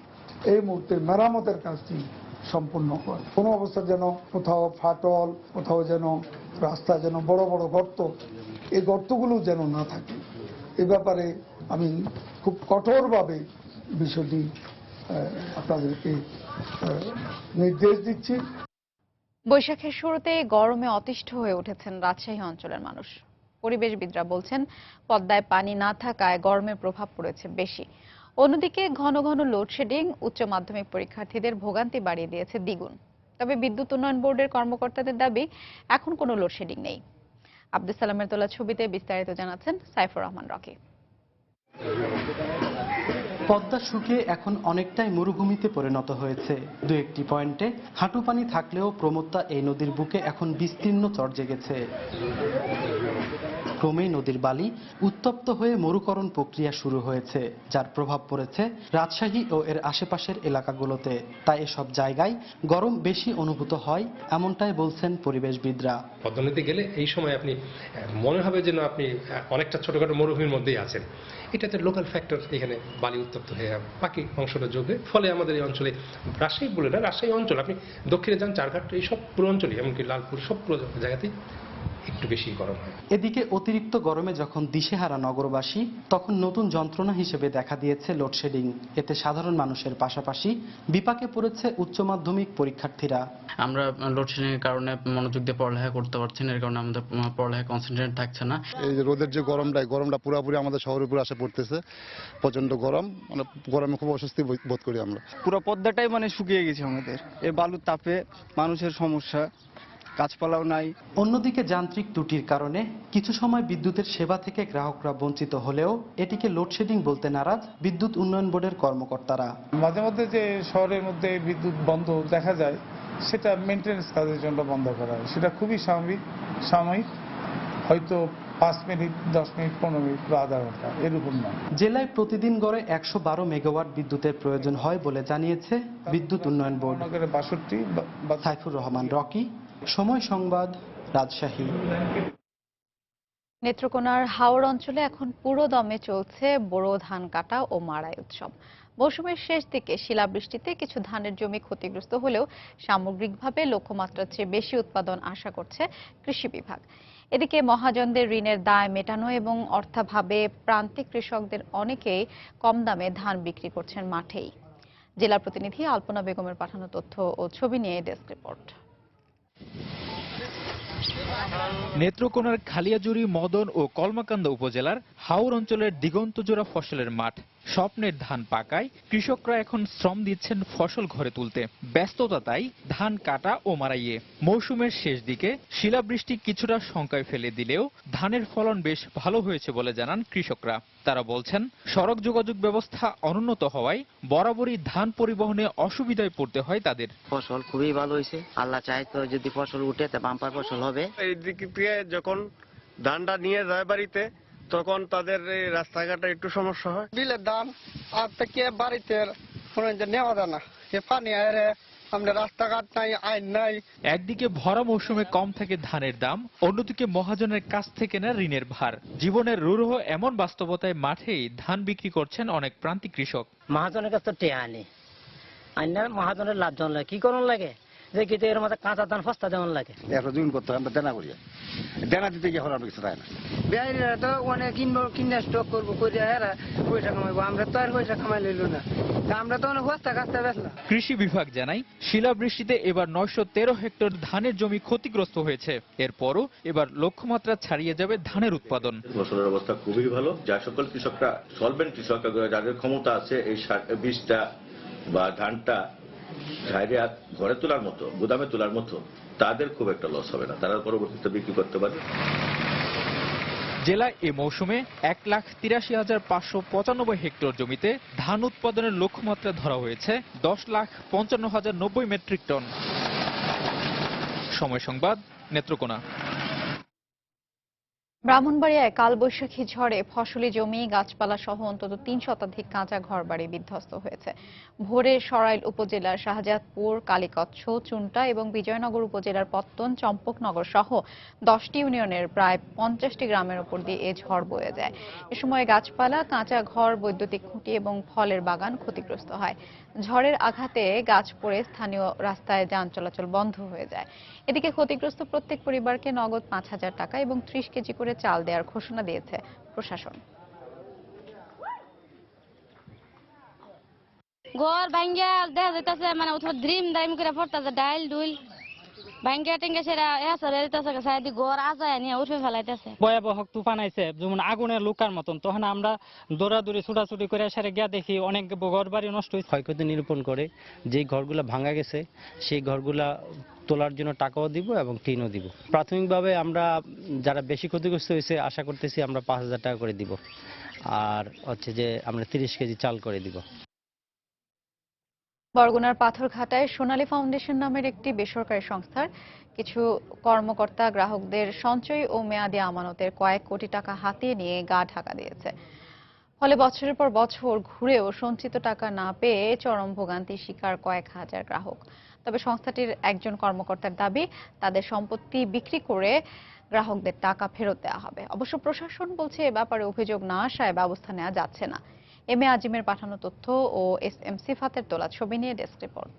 এই মুহূর্তে মেরামতের কাজটি সম্পূর্ণ হয়। কোনো অবস্থা যেন কোথাও ফাটল, কোথাও যেন রাস্তা যেন বড় বড় গর্ত, এই গর্তগুলো যেন না থাকে। এ ব্যাপারে আমি খুব কঠোরভাবে বিষয়টি আপনাদেরকে নির্দেশ দিচ্ছি। বৈশাখের শুরুতেই গরমে অতিষ্ঠ হয়ে উঠেছেন রাজশাহী অঞ্চলের মানুষ। পরিবেশবিদরা বলছেন পদ্মায় পানি না থাকায় গরমের প্রভাব পড়েছে বেশি। অন্যদিকে ঘন ঘন লোডশেডিং উচ্চ মাধ্যমিক পরীক্ষার্থীদের ভোগান্তি বাড়িয়ে দিয়েছে দ্বিগুণ। তবে বিদ্যুৎ উন্নয়ন বোর্ডের কর্মকর্তাদের দাবি এখন কোনো লোডশেডিং নেই। আব্দুল সালামের তোলা ছবিতে বিস্তারিত জানাচ্ছেন সাইফুর রহমান রকি। পদ্মা শুকিয়ে এখন অনেকটাই মরুভূমিতে পরিণত হয়েছে। দু একটি পয়েন্টে হাঁটু পানি থাকলেও প্রমত্তা এই নদীর বুকে এখন বিস্তীর্ণ চর জেগেছে। ক্রমেই নদীর বালি উত্তপ্ত হয়ে মরুকরণ প্রক্রিয়া শুরু হয়েছে, যার প্রভাব পড়েছে রাজশাহী ও এর আশেপাশের এলাকাগুলোতে। তাই এসব জায়গায় গরম বেশি অনুভূত হয়, এমনটাই বলছেন পরিবেশবিদরা। পদ্মা নদীতে গেলে এই সময় আপনি মনে হবে যেন আপনি অনেকটা ছোটখাটো মরুভূমির মধ্যেই আছেন। এটাতে লোকাল ফ্যাক্টর, এখানে বালি উত্তপ্ত হয়ে বাকি অংশটা যোগে, ফলে আমাদের এই অঞ্চলে, রাজশাহী বলে না, রাজশাহী অঞ্চল, আপনি দক্ষিণে যান চারঘাট, এই সব পুরো অঞ্চলই, এমনকি লালপুর, সব পুরো জায়গাতেই একটু বেশি গরম হয়। এদিকে অতিরিক্ত গরমে যখন দিশেহারা নগরবাসী, তখন নতুন যন্ত্রণা হিসেবে দেখা দিয়েছে লোডশেডিং। এতে সাধারণ মানুষের পাশাপাশি বিপাকে পড়েছে উচ্চ মাধ্যমিক পরীক্ষার্থীরা। আমরা লোডশেডিং এর কারণে মনোযোগ দিয়ে পড়ালেখা করতে পারছি না, এর কারণে আমাদের পড়ালেখা কনসেন্ট্রেট থাকছে না। এই যে রোদের যে গরমটা পুরোপুরি আমাদের শহরের উপর আসে পড়তেছে। প্রচন্ড গরম, মানে গরমে খুব অস্বস্তি বোধ করি আমরা। পুরো পদ্মাটাই মানে শুকিয়ে গেছে আমাদের, এই বালুর তাপে মানুষের সমস্যা, গাছপালাও নাই। অন্যদিকে যান্ত্রিক ত্রুটির কারণে কিছু সময় বিদ্যুতের সেবা থেকে গ্রাহকরা বঞ্চিত হলেও এটিকে লোডশেডিং বলতে নারাজ বিদ্যুৎ উন্নয়ন বোর্ডের কর্মকর্তারা। মাঝে মধ্যে যে শহরের মধ্যে বিদ্যুৎ বন্ধ দেখা যায়, সেটা মেইনটেনেন্স কাজের জন্য বন্ধ করা হয়। সেটা খুবই সাময়িক, হয়তো 5 মিনিট, 10 মিনিট, 15 মিনিট বা আধা ঘন্টা, এর উপর নয়। জেলায় প্রতিদিন গড়ে 112 মেগাওয়াট বিদ্যুতের প্রয়োজন হয় বলে জানিয়েছে বিদ্যুৎ উন্নয়ন বোর্ড। 62 সাইফুর রহমান রকি, সময় সংবাদ, রাজশাহী। নেত্রকোনার হাওড় অঞ্চলে এখন পুরো দমে চলছে বোরো ধান কাটা ও মাড়াই উৎসব। মৌসুমের শেষ দিকে শিলাবৃষ্টিতে কিছু ধানের জমি ক্ষতিগ্রস্ত হলেও সামগ্রিকভাবে লক্ষ্যমাত্রার চেয়ে বেশি উৎপাদন আশা করছে কৃষি বিভাগ। এদিকে মহাজনদের ঋণের দায় মেটানো এবং অর্থাভাবে প্রান্তিক কৃষকদের অনেকেই কম দামে ধান বিক্রি করছেন মাঠেই। জেলা প্রতিনিধি আলপনা বেগমের পাঠানো তথ্য ও ছবি নিয়ে ডেস্ক রিপোর্ট। নেত্রকোনার খালিয়াজুড়ি, মদন ও কলমাকান্দা উপজেলার হাওড় অঞ্চলের দিগন্তজোড়া ফসলের মাঠ। স্বপ্নের ধান পাকায় কৃষকরা এখন শ্রম দিচ্ছেন ফসল ঘরে তুলতে। ব্যস্ততা তাই ধান কাটা ও মাড়াইয়ে। মৌসুমের শেষ দিকে শিলাবৃষ্টি কিছুটা শঙ্কায় ফেলে দিলেও ধানের ফলন বেশ ভালো হয়েছে বলে জানান কৃষকরা। তারা বলছেন, সড়ক যোগাযোগ ব্যবস্থা অনুন্নত হওয়ায় বরাবরই ধান পরিবহনে অসুবিধায় পড়তে হয় তাদের। ফসল খুবই ভালো হয়েছে, আল্লাহ চায় তো যদি ফসল উঠে তা বাম্পার ফসল হবে। এই দিক থেকে যখন ধানটা নিয়ে যায় বাড়িতে তখন তাদের এই রাস্তাঘাটে একটু সমস্যা হয়। বিলের ধান আর থেকে বাড়িতে নেওয়া যায় না, পানি আরে আমরা রাস্তাঘাট নাই, আইন নাই। একদিকে ভরা মৌসুমে কম থাকে ধানের দাম, অন্যদিকে মহাজনের কাছ থেকে না ঋণের ভার। জীবনের রূঢ় এমন বাস্তবতায় মাঠেই ধান বিক্রি করছেন অনেক প্রান্তিক কৃষক। মহাজনের কাছে তো টেয়া আনি আইনা মহাজনের লাভ জন লাগে, কি করুন লাগে যে কিন্তু এর মধ্যে কাঁচা ধান ফস্তা যেমন লাগে। এখন জুন করতে আমরা দেনা করি, দেনা দিতে গিয়ে হওয়ার কিছু তাই না। বেআইরা তো অনেক কিনবো, কিনে স্টক করবো করে হেরা পয়সা কামাইবো, আমরা তো আর পয়সা কামাই লইল না, আমরা তো অনেক বস্তা কাস্তা বেচলাম। কৃষি বিভাগ জানায়, শিলাবৃষ্টিতে এবার 913 হেক্টর ধানের জমি ক্ষতিগ্রস্ত হয়েছে। এরপরও এবার লক্ষ্যমাত্রা ছাড়িয়ে যাবে ধানের উৎপাদন। ফসলের অবস্থা খুবই ভালো। যা সকল কৃষকরা সলভেন্ট কৃষক, যাদের ক্ষমতা আছে এই বীজটা বা ধানটা ঝাড়িয়ে ঘরে তোলার মতো, গুদামে তোলার মতো, তাদের খুব একটা লস হবে না, তারা পরবর্তীতে বিক্রি করতে পারে। জেলায় এ মৌসুমে 1,83,595 হেক্টর জমিতে ধান উৎপাদনের লক্ষ্যমাত্রা ধরা হয়েছে 10,55,090 মেট্রিক টন। সময় সংবাদ, নেত্রকোনা। ব্রাহ্মণবাড়িয়ায় কালবৈশাখী ঝড়ে ফসলি জমি, গাছপালা সহ অন্তত 3 শতাধিক কাঁচা ঘরবাড়ি বিধ্বস্ত হয়েছে। ভোরে সরাইল উপজেলার শাহজাদপুর, কালীকচ্ছ, চুনটা এবং বিজয়নগর উপজেলার পত্তন, চম্পকনগর সহ 10টি ইউনিয়নের প্রায় 50টি গ্রামের উপর দিয়ে এ ঝড় বয়ে যায়। এ সময় গাছপালা, কাঁচা ঘর, বৈদ্যুতিক খুঁটি এবং ফলের বাগান ক্ষতিগ্রস্ত হয়। ঝড়ের আঘাতে গাছ পড়ে স্থানীয় রাস্তায় যান চলাচল বন্ধ হয়ে যায়। এদিকে ক্ষতিগ্রস্ত প্রত্যেক পরিবারকে নগদ 5,000 টাকা এবং 30 কেজি করে চাল দেওয়ার ঘোষণা দিয়েছে প্রশাসন। ঘর ভাঙ্গা দেখা যাইতেছে, মানে ড্রিম দাইম করে পড়তেছে, ডাইল ডুইল ভাঙ্গা টেঙ্গা সেরা এসে দিতেছে, সাইডে ঘর আজায় নিয়ে উঠে ফেলাইতেছে। ভয়াবহ তুফান আইছে, যেমন আগুনের লুকার মতন। তখন আমরা দৌড়াদৌড়ি ছুটাছুটি করে সেরে গিয়া দেখি অনেক ঘর বাড়ি নষ্ট হয়েছে। ক্ষয়ক্ষতি নিরূপণ করে যে ঘরগুলো ভাঙা গেছে সেই ঘরগুলা তোলার জন্য টাকাও দিব এবং টিনও দিব। প্রাথমিকভাবে আমরা যারা বেশি ক্ষতিগ্রস্ত হয়েছে আশা করতেছি আমরা 5,000 টাকা করে দিব, আর হচ্ছে যে আমরা 30 কেজি চাল করে দিব। বরগুনার পাথরঘাটায় সোনালী ফাউন্ডেশন নামের একটি বেসরকারি সংস্থার কিছু কর্মকর্তা গ্রাহকদের সঞ্চয় ও মেয়াদি আমানতের কয়েক কোটি টাকা হাতিয়ে নিয়ে গা ঢাকা দিয়েছে। ফলে বছরের পর বছর ঘুরেও সঞ্চিত টাকা না পেয়ে চরম ভোগান্তির শিকার কয়েক হাজার গ্রাহক। তবে সংস্থাটির একজন কর্মকর্তার দাবি, তাদের সম্পত্তি বিক্রি করে গ্রাহকদের টাকা ফেরত দেওয়া হবে। অবশ্য প্রশাসন বলছে এ ব্যাপারে অভিযোগ না আসায় ব্যবস্থা নেওয়া যাচ্ছে না। এম এ আজিমের পাঠানো তথ্য ও SM সিফাতের তোলা ছবি নিয়ে ডেস্ক রিপোর্ট।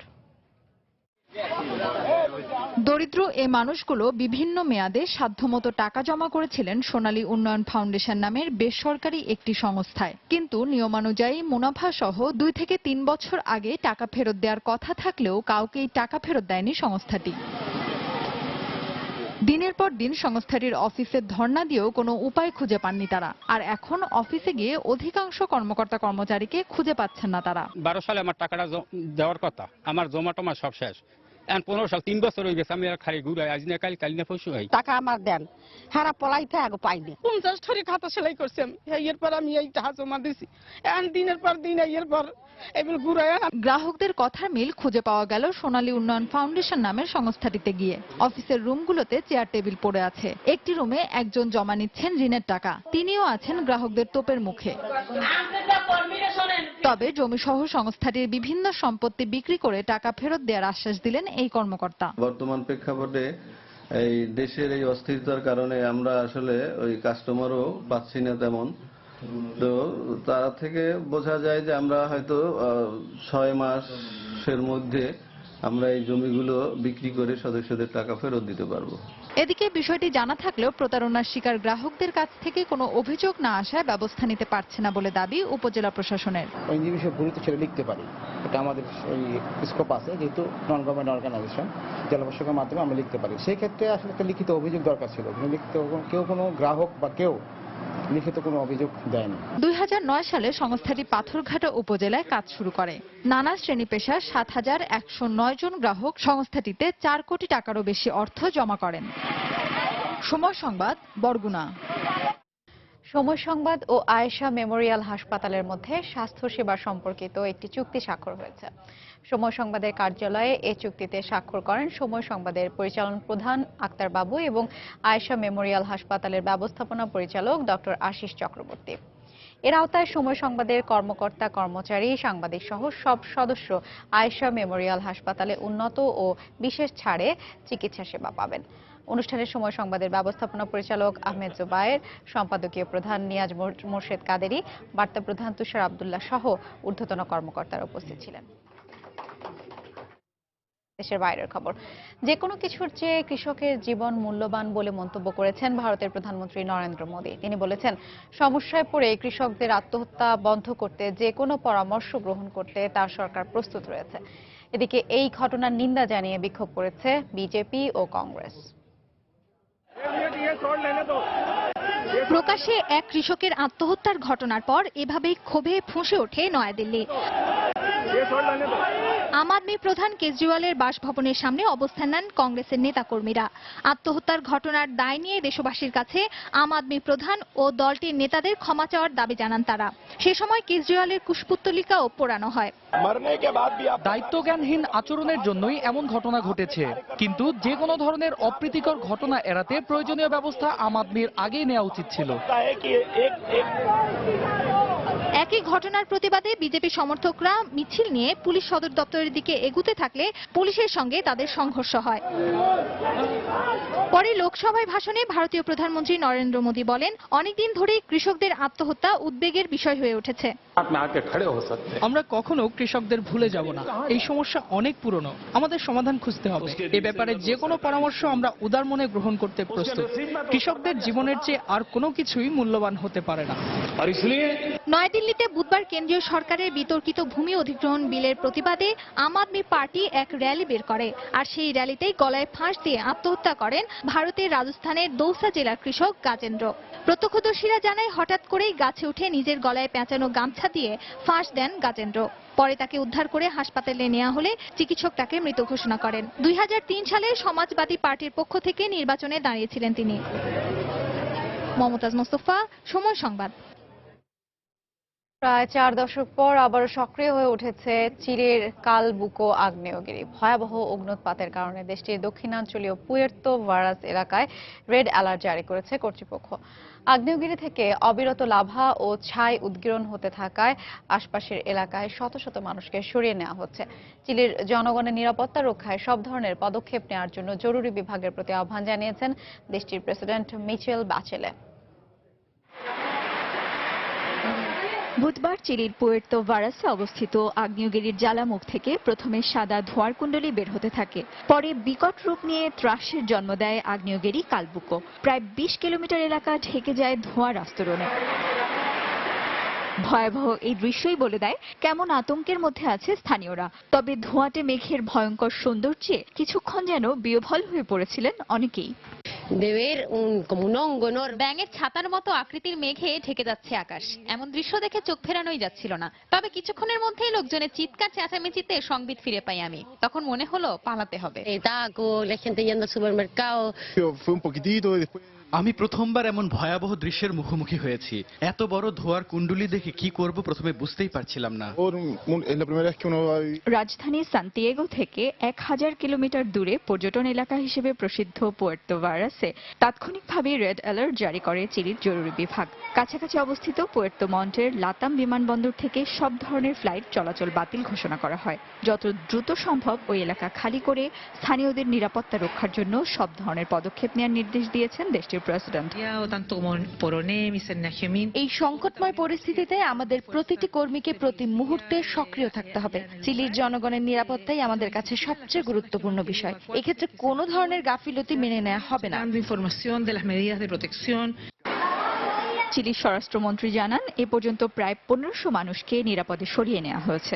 দরিদ্র এ মানুষগুলো বিভিন্ন মেয়াদে সাধ্যমতো টাকা জমা করেছিলেন সোনালী উন্নয়ন ফাউন্ডেশন নামের বেসরকারি একটি সংস্থায়। কিন্তু নিয়মানুযায়ী মুনাফা সহ 2 থেকে 3 বছর আগে টাকা ফেরত দেওয়ার কথা থাকলেও কাউকেই টাকা ফেরত দেয়নি সংস্থাটি। দিনের পর দিন সংস্থাটির অফিসে ধর্ণা দিয়েও কোনো উপায় খুঁজে পাননি তারা। আর এখন অফিসে গিয়ে অধিকাংশ কর্মকর্তা কর্মচারীকে খুঁজে পাচ্ছেন না তারা। 12 সালে আমার টাকাটা দেওয়ার কথা, আমার জমা টমা সব শেষ। 15 সাল 3 বছর হয়ে গেছে, আমি আর খালি ঘুরাই, আজ না কাল না পরশু হয়। টাকা আমার দেন, হারা পলাইতে আগে পাইনি। 50 ঠরি খাতা সেলাই করছেন, এরপর আমি এই টাকা জমা দিছি। এখন দিনের পর দিন এরপর এগুলো ঘুরাই। গ্রাহকদের কথার মিল খুঁজে পাওয়া গেল সোনালী উন্নয়ন ফাউন্ডেশন নামের সংস্থাটিতে গিয়ে। অফিসের রুমগুলোতে চেয়ার টেবিল পড়ে আছে। একটি রুমে একজন জমা নিচ্ছেন ঋণের টাকা, তিনিও আছেন গ্রাহকদের তোপের মুখে। তবে জমিসহ সংস্থাটির বিভিন্ন সম্পত্তি বিক্রি করে টাকা ফেরত দেওয়ার আশ্বাস দিলেন এই কর্মকর্তা। বর্তমান প্রেক্ষাপটে এই দেশের এই অস্থিরতার কারণে আমরা আসলে ওই কাস্টমারও পাচ্ছি না তেমন। তো তার থেকে বোঝা যায় যে আমরা হয়তো 6 মাসের মধ্যে আমরা এই জমিগুলো বিক্রি করে সদস্যদের টাকা ফেরত দিতে পারবো। এদিকে বিষয়টি জানা থাকলেও প্রতারণার শিকার গ্রাহকদের কাছ থেকে কোনো অভিযোগ না আসায় ব্যবস্থা নিতে পারছে না বলে দাবি উপজেলা প্রশাসনের। যে বিষয়ে গুরুত্ব ছেড়ে লিখতে পারি, এটা আমাদের স্কোপ আছে, যেহেতু নন গভর্নমেন্ট অর্গানাইজেশন জেলা প্রশাসকের মাধ্যমে আমরা লিখতে পারি। সেই ক্ষেত্রে আসলে একটা লিখিত অভিযোগ দরকার ছিল, কেউ কোনো গ্রাহক বা কেউ লিখিত কোনো অভিযোগ দেয়নি। 2009 সালে সংস্থাটি পাথরঘাটা উপজেলায় কাজ শুরু করে। নানা শ্রেণী পেশার 7109 জন গ্রাহক সংস্থাটিতে 4 কোটি টাকারও বেশি অর্থ জমা করেন। সময় সংবাদ, বরগুনা। সময় সংবাদ ও আয়েশা মেমোরিয়াল হাসপাতালের মধ্যে স্বাস্থ্যসেবা সম্পর্কিত একটি চুক্তি স্বাক্ষর হয়েছে। সময় সংবাদের কার্যালয়ে এই চুক্তিতে স্বাক্ষর করেন সময় সংবাদের পরিচালন প্রধান আক্তার বাবু এবং আয়েশা মেমোরিয়াল হাসপাতালের ব্যবস্থাপনা পরিচালক ডক্টর আশিস চক্রবর্তী। এর আওতায় সময় সংবাদের কর্মকর্তা কর্মচারী সাংবাদিক সহ সব সদস্য আয়েশা মেমোরিয়াল হাসপাতালে উন্নত ও বিশেষ ছাড়ে চিকিৎসা সেবা পাবেন। অনুষ্ঠানের সময় সংবাদের ব্যবস্থাপনা পরিচালক আহমেদ জুবায়ের, সম্পাদকীয় প্রধান নিয়াজ মোর্শেদ কাদেরী, বার্তা প্রধান তুষার আব্দুল্লাহ সহ ঊর্ধ্বতন কর্মকর্তারা উপস্থিত ছিলেন। দেশের বাইরের খবর, যে কোনো কিছুর চেয়ে কৃষকের জীবন মূল্যবান বলে মন্তব্য করেছেন ভারতের প্রধানমন্ত্রী নরেন্দ্র মোদী। তিনি বলেছেন, সমস্যায় পড়ে কৃষকদের আত্মহত্যা বন্ধ করতে যে কোনো পরামর্শ গ্রহণ করতে তার সরকার প্রস্তুত রয়েছে। এদিকে এই ঘটনার নিন্দা জানিয়ে বিক্ষোভ করেছে বিজেপি ও কংগ্রেস। প্রকাশ্যে এক কৃষকের আত্মহত্যার ঘটনার পর এভাবেই ক্ষোভে ফুঁসে ওঠে নয়াদিল্লি। আম আদমি প্রধান কেজরিওয়ালের বাসভবনের সামনে অবস্থান নেন কংগ্রেসের নেতাকর্মীরা। আত্মহত্যার ঘটনার দায় নিয়ে দেশবাসীর কাছে আম আদমি প্রধান ও দলটির নেতাদের ক্ষমা চাওয়ার দাবি জানান তারা। সে সময় কেজরিওয়ালের কুশপুত্তলিকাও পোড়ানো হয়। দায়িত্বজ্ঞানহীন আচরণের জন্যই এমন ঘটনা ঘটেছে, কিন্তু যে কোনো ধরনের অপ্রীতিকর ঘটনা এড়াতে প্রয়োজনীয় ব্যবস্থা আম আদমির আগেই নেওয়া উচিত ছিল। একই ঘটনার প্রতিবাদে বিজেপি সমর্থকরা মিছিল নিয়ে পুলিশ সদর দপ্তরের দিকে এগুতে থাকলে পুলিশের সঙ্গে তাদের সংঘর্ষ হয়। পরে লোকসভায় ভাষণে ভারতীয় প্রধানমন্ত্রী নরেন্দ্র মোদী বলেন, অনেকদিন ধরেই কৃষকদের আত্মহত্যা উদ্বেগের বিষয় হয়ে উঠেছে। আমরা কখনো কৃষকদের ভুলে যাব না। এই সমস্যা অনেক পুরনো, আমাদের সমাধান খুঁজতে হবে। এ ব্যাপারে যে কোনো পরামর্শ আমরা উদার মনে গ্রহণ করতে প্রস্তুত। কৃষকদের জীবনের চেয়ে আর কোনো কিছুই মূল্যবান হতে পারে না। নয়াদিল্লিতে বুধবার কেন্দ্রীয় সরকারের বিতর্কিত ভূমি অধিগ্রহণ বিলের প্রতিবাদে আম আদমি পার্টি এক র্যালি বের করে। আর সেই র্যালিতেই গলায় ফাঁস দিয়ে আত্মহত্যা করেন ভারতের রাজস্থানের দৌসা জেলার কৃষক গাজেন্দ্র। প্রত্যক্ষদর্শীরা জানায়, হঠাৎ করেই গাছে উঠে নিজের গলায় পেঁচানো গামছা দিয়ে ফাঁস দেন গাজেন্দ্র। পরে তাকে উদ্ধার করে হাসপাতালে নেওয়া হলে চিকিৎসক তাকে মৃত ঘোষণা করেন। 2003 সালে সমাজবাদী পার্টির পক্ষ থেকে নির্বাচনে দাঁড়িয়েছিলেন তিনি। মমতাজ মোস্তফা, সময় সংবাদ। প্রায় 4 দশক পর আবারও সক্রিয় হয়ে উঠেছে চিলির কালবুকো আগ্নেয়গিরি। ভয়াবহ অগ্ন্যুৎপাতের কারণে দেশটির দক্ষিণাঞ্চলীয় পুয়ের্তো ভারাস এলাকায় রেড অ্যালার্ট জারি করেছে কর্তৃপক্ষ। আগ্নেয়গিরি থেকে অবিরত লাভা ও ছাই উদ্গীরণ হতে থাকায় আশপাশের এলাকায় শত শত মানুষকে সরিয়ে নেওয়া হচ্ছে। চিলির জনগণের নিরাপত্তা রক্ষায় সব ধরনের পদক্ষেপ নেওয়ার জন্য জরুরি বিভাগের প্রতি আহ্বান জানিয়েছেন দেশটির প্রেসিডেন্ট মিচেল বাচেলে। বুধবার চিলির পুয়ের্তো ভারাসে অবস্থিত আগ্নেয়গিরির জ্বালামুখ থেকে প্রথমে সাদা ধোঁয়ার কুণ্ডলী বের হতে থাকে। পরে বিকট রূপ নিয়ে ত্রাসের জন্ম দেয় আগ্নেয়গিরি কালবুকো। প্রায় 20 কিলোমিটার এলাকা ঢেকে যায় ধোঁয়ার আস্তরণে। ভয়াবহ এই দৃশ্যই বলে দেয় কেমন আতঙ্কের মধ্যে আছে স্থানীয়রা। তবে ধোঁয়াটে মেঘের ভয়ঙ্কর সৌন্দর্যে কিছুক্ষণ যেন বিহ্বল হয়ে পড়েছিলেন অনেকেই। ব্যাঙের ছাতার মতো আকৃতির মেঘে ঢেকে যাচ্ছে আকাশ, এমন দৃশ্য দেখে চোখ ফেরানোই যাচ্ছিল না। তবে কিছুক্ষণের মধ্যেই লোকজনের চিৎকার চেঁচামেচিতে সংবিত ফিরে পাই আমি। তখন মনে হলো পালাতে হবে। আমি প্রথমবার এমন ভয়াবহ দৃশ্যের মুখোমুখি হয়েছি। এত বড় ধোঁয়ার কুণ্ডলী দেখে কি করব প্রথমে বুঝতেই পারছিলাম না। রাজধানী সান্তিয়াগো থেকে 1000 কিলোমিটার দূরে পর্যটন এলাকা হিসেবে প্রসিদ্ধ পুয়ের্তো ভারাসে তাৎক্ষণিকভাবে রেড অ্যালার্ট জারি করে চিলির জরুরি বিভাগ। কাছাকাছি অবস্থিত পুয়ের্তো মন্টের লাতাম বিমানবন্দর থেকে সব ধরনের ফ্লাইট চলাচল বাতিল ঘোষণা করা হয়। যত দ্রুত সম্ভব ওই এলাকা খালি করে স্থানীয়দের নিরাপত্তা রক্ষার জন্য সব ধরনের পদক্ষেপ নেওয়ার নির্দেশ দিয়েছেন দেশটির প্রেসিডেন্ট। এই সংকটময় পরিস্থিতিতে আমাদের প্রতিটি কর্মীকে প্রতি মুহূর্তে সক্রিয় থাকতে হবে। চিলির জনগণের নিরাপত্তাই আমাদের কাছে সবচেয়ে গুরুত্বপূর্ণ বিষয়। এক্ষেত্রে কোনো ধরনের গাফিলতি মেনে নেওয়া হবে না। চিলির স্বরাষ্ট্রমন্ত্রী জানান, এ পর্যন্ত প্রায় 1500 মানুষকে নিরাপদে সরিয়ে নেওয়া হয়েছে।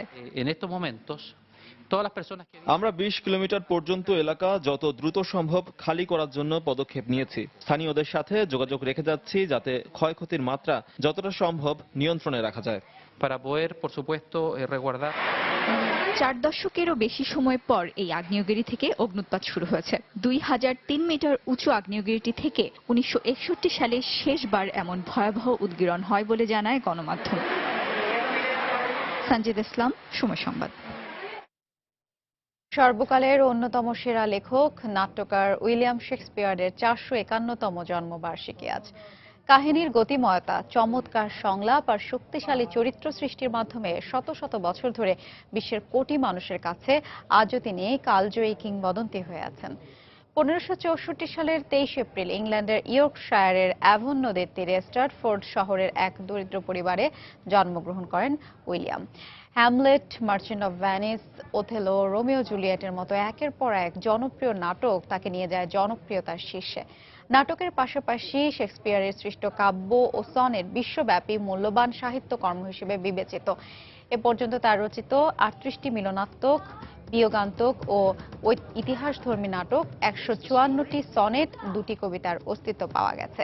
আমরা 20 কিলোমিটার পর্যন্ত এলাকা যত দ্রুত সম্ভব খালি করার জন্য পদক্ষেপ নিয়েছি। স্থানীয়দের সাথে যোগাযোগ রেখে যাচ্ছি যাতে ক্ষয়ক্ষতির মাত্রা যতটা সম্ভব নিয়ন্ত্রণে রাখা যায়। 4 দশকেরও বেশি সময় পর এই আগ্নেয়গিরি থেকে অগ্ন্যুৎপাত শুরু হয়েছে। 2003 মিটার উঁচু আগ্নেয়গিরিটি থেকে 1961 সালে শেষবার এমন ভয়াবহ উদ্গীরণ হয় বলে জানায় গণমাধ্যম। সঞ্জিদ ইসলাম, সময় সংবাদ। সর্বকালের অন্যতম সেরা লেখক নাট্যকার উইলিয়াম শেক্সপিয়ারের 451তম জন্মবার্ষিকী আজ। কাহিনীর গতিময়তা, চমৎকার সংলাপ আর শক্তিশালী চরিত্র সৃষ্টির মাধ্যমে শত শত বছর ধরে বিশ্বের কোটি মানুষের কাছে আজও তিনি কালজয়ী কিংবদন্তি হয়ে আছেন। 1564 সালের 23 এপ্রিল ইংল্যান্ডের ইয়র্কশায়ারের অ্যাভন নদীর তীরে স্ট্র্যাটফোর্ড শহরের এক দরিদ্র পরিবারে জন্মগ্রহণ করেন William. Hamlet, merchant of Venice, Othello, Romeo জুলিয়েটের মতো একের পর এক জনপ্রিয় নাটক তাকে নিয়ে যায় জনপ্রিয়তার শীর্ষে। নাটকের পাশাপাশি শেক্সপিয়ারের সৃষ্ট কাব্য ও সনেট বিশ্বব্যাপী মূল্যবান সাহিত্যকর্ম হিসেবে বিবেচিত। এ পর্যন্ত তার রচিত 38টি মিলনাত্মক, বিয়োগান্তক ও ইতিহাসধর্মী নাটক, 154টি সনেট, 2টি কবিতার অস্তিত্ব পাওয়া গেছে।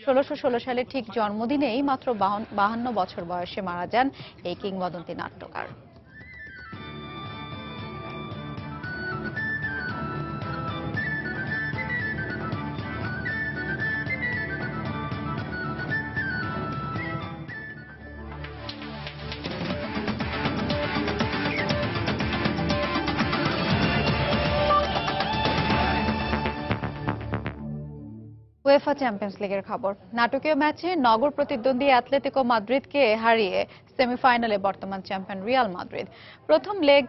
1616 সালে ঠিক জন্মদিনেই মাত্র 52 বছর বয়সে মারা যান এই কিংবদন্তি নাট্যকার। উয়েফা চ্যাম্পিয়ন্স লিগের খবর। নাটকীয় ম্যাচে নগর প্রতিদ্বন্দ্বী অ্যাটলেটিকো মাদ্রিদকে হারিয়ে সেমিফাইনালে বর্তমান চ্যাম্পিয়ন রিয়াল মাদ্রিদ। প্রথম লেগ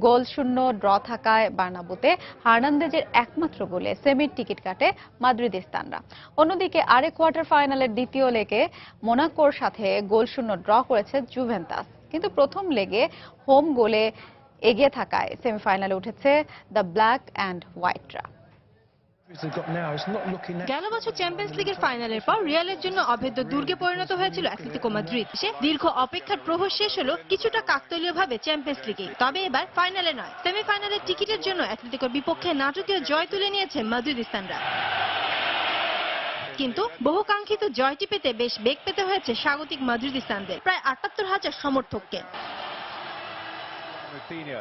গোল শূন্য ড্র থাকায় বার্নাব্যুতে হার্নান্দেজের একমাত্র গোলে সেমির টিকিট কাটে মাদ্রিদিস্তানরা। অন্যদিকে আরেক কোয়ার্টার ফাইনালের দ্বিতীয় লেগে মোনাকোর সাথে গোল শূন্য ড্র করেছে জুভেন্টাস। কিন্তু প্রথম লেগে হোম গোলে এগিয়ে থাকায় সেমিফাইনালে উঠেছে দ্য ব্ল্যাক অ্যান্ড হোয়াইটরা। গেল বছর চ্যাম্পিয়ন্স লিগের ফাইনালের পর রিয়ালের জন্য অভেদ্য দুর্গে পরিণত হয়েছিল অ্যাটলেটিকো মাদ্রিদ। দীর্ঘ অপেক্ষার প্রহর শেষ হলো কিছুটা কাকতালীয়ভাবে চ্যাম্পিয়ন্স লিগে। তবে এবার ফাইনালে নয়, সেমিফাইনালের টিকিটের জন্য অ্যাটলেটিকোর বিপক্ষে নাটকীয় জয় তুলে নিয়েছে মাদ্রিদিস্তানরা। কিন্তু বহুকাঙ্ক্ষিত জয়টি পেতে বেশ বেগ পেতে হয়েছে স্বাগতিক মাদ্রিদিস্তানদের প্রায় 78,000 সমর্থককে।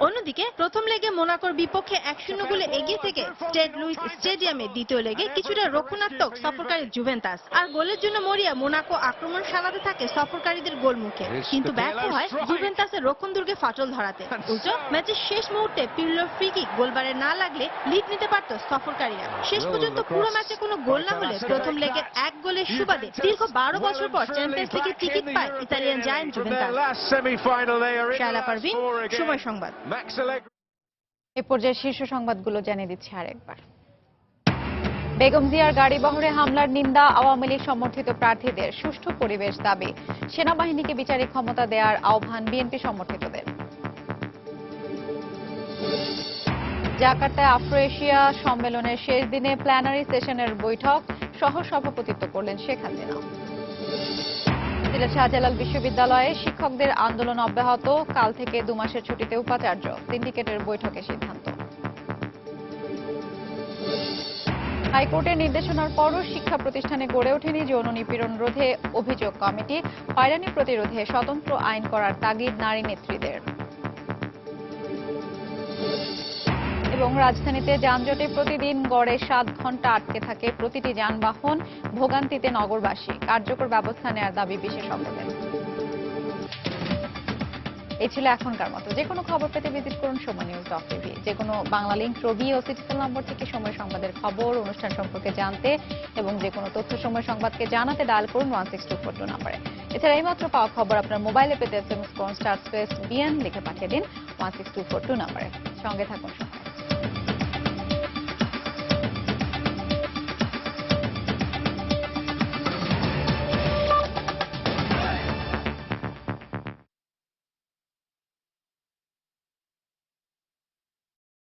অন্যদিকে প্রথম লেগে মোনাকোর বিপক্ষে 1-0 গোলে এগিয়ে থেকে স্টেড লুইস স্টেডিয়ামে দ্বিতীয় লেগে কিছুটা রক্ষণাত্মক সফরকারী জুভেন্টাস। আর গোলের জন্য মরিয়া মোনাকো আক্রমণ সানাতে থাকে সফরকারীদের গোলমুখে, কিন্তু ব্যর্থ হয় জুভেন্টাসের রক্ষণ দুর্গে ফাটল ধরাতে। উল্টো ম্যাচের শেষ মুহূর্তে পিরলোর ফ্রি কিক গোলবারে না লাগলে লিড নিতে পারত সফরকারীরা। শেষ পর্যন্ত পুরো ম্যাচে কোনো গোল না হলে প্রথম লেগের 1 গোলের সুবাদে দীর্ঘ 12 বছর পর চ্যাম্পিয়ন্স লিগের টিকিট পায় Italian giant Juventus. Shayla Parvin, Somoy Sangbad. এ পর্যায়ে শীর্ষ সংবাদগুলো জানিয়ে দিচ্ছি আরেকবার। বেগম জিয়ার গাড়ি বহরে হামলার নিন্দা, আওয়ামী লীগ সমর্থিত প্রার্থীদের সুষ্ঠু পরিবেশ দাবি, সেনাবাহিনীকে বিচারিক ক্ষমতা দেওয়ার আহ্বান বিএনপি সমর্থিতদের। জাকার্তায় আফ্রো এশিয়া সম্মেলনের শেষ দিনে প্ল্যানারি সেশনের বৈঠক, সহ সভাপতিত্ব করলেন শেখ হাসিনা। সিলেট শাহজালাল বিশ্ববিদ্যালয়ে শিক্ষকদের আন্দোলন অব্যাহত, কাল থেকে 2 মাসের ছুটিতে উপাচার্য, সিন্ডিকেটের বৈঠকে সিদ্ধান্ত। হাইকোর্টের নির্দেশনার পরও শিক্ষা প্রতিষ্ঠানে গড়ে ওঠেনি যৌন নিপীড়ন রোধে অভিযোগ কমিটি, হয়রানি প্রতিরোধে স্বতন্ত্র আইন করার তাগিদ নারী নেত্রীদের। এবং রাজধানীতে যানজটে প্রতিদিন গড়ে 7 ঘন্টা আটকে থাকে প্রতিটি যানবাহন, ভোগান্তিতে নগরবাসী। কার্যকর ব্যবস্থা নেওয়ার দাবি বিশেষজ্ঞদের। এই ছিল এখনকার মতো। যে কোনো খবর পেতে ভিজিট করুন সময়.নিউজ.টিভি। যে কোনো বাংলা লিংক, রবি ও সিটিসেল নম্বর থেকে সময় সংবাদের খবর, অনুষ্ঠান সম্পর্কে জানতে এবং যে কোনো তথ্য সময় সংবাদকে জানাতে ডায়াল করুন 16242 নম্বরে। এছাড়া এইমাত্র পাওয়া খবর আপনার মোবাইলে পেতে SMS করুন *BN লিখে পাঠিয়ে দিন 16242 নম্বরে। সঙ্গে থাকুন।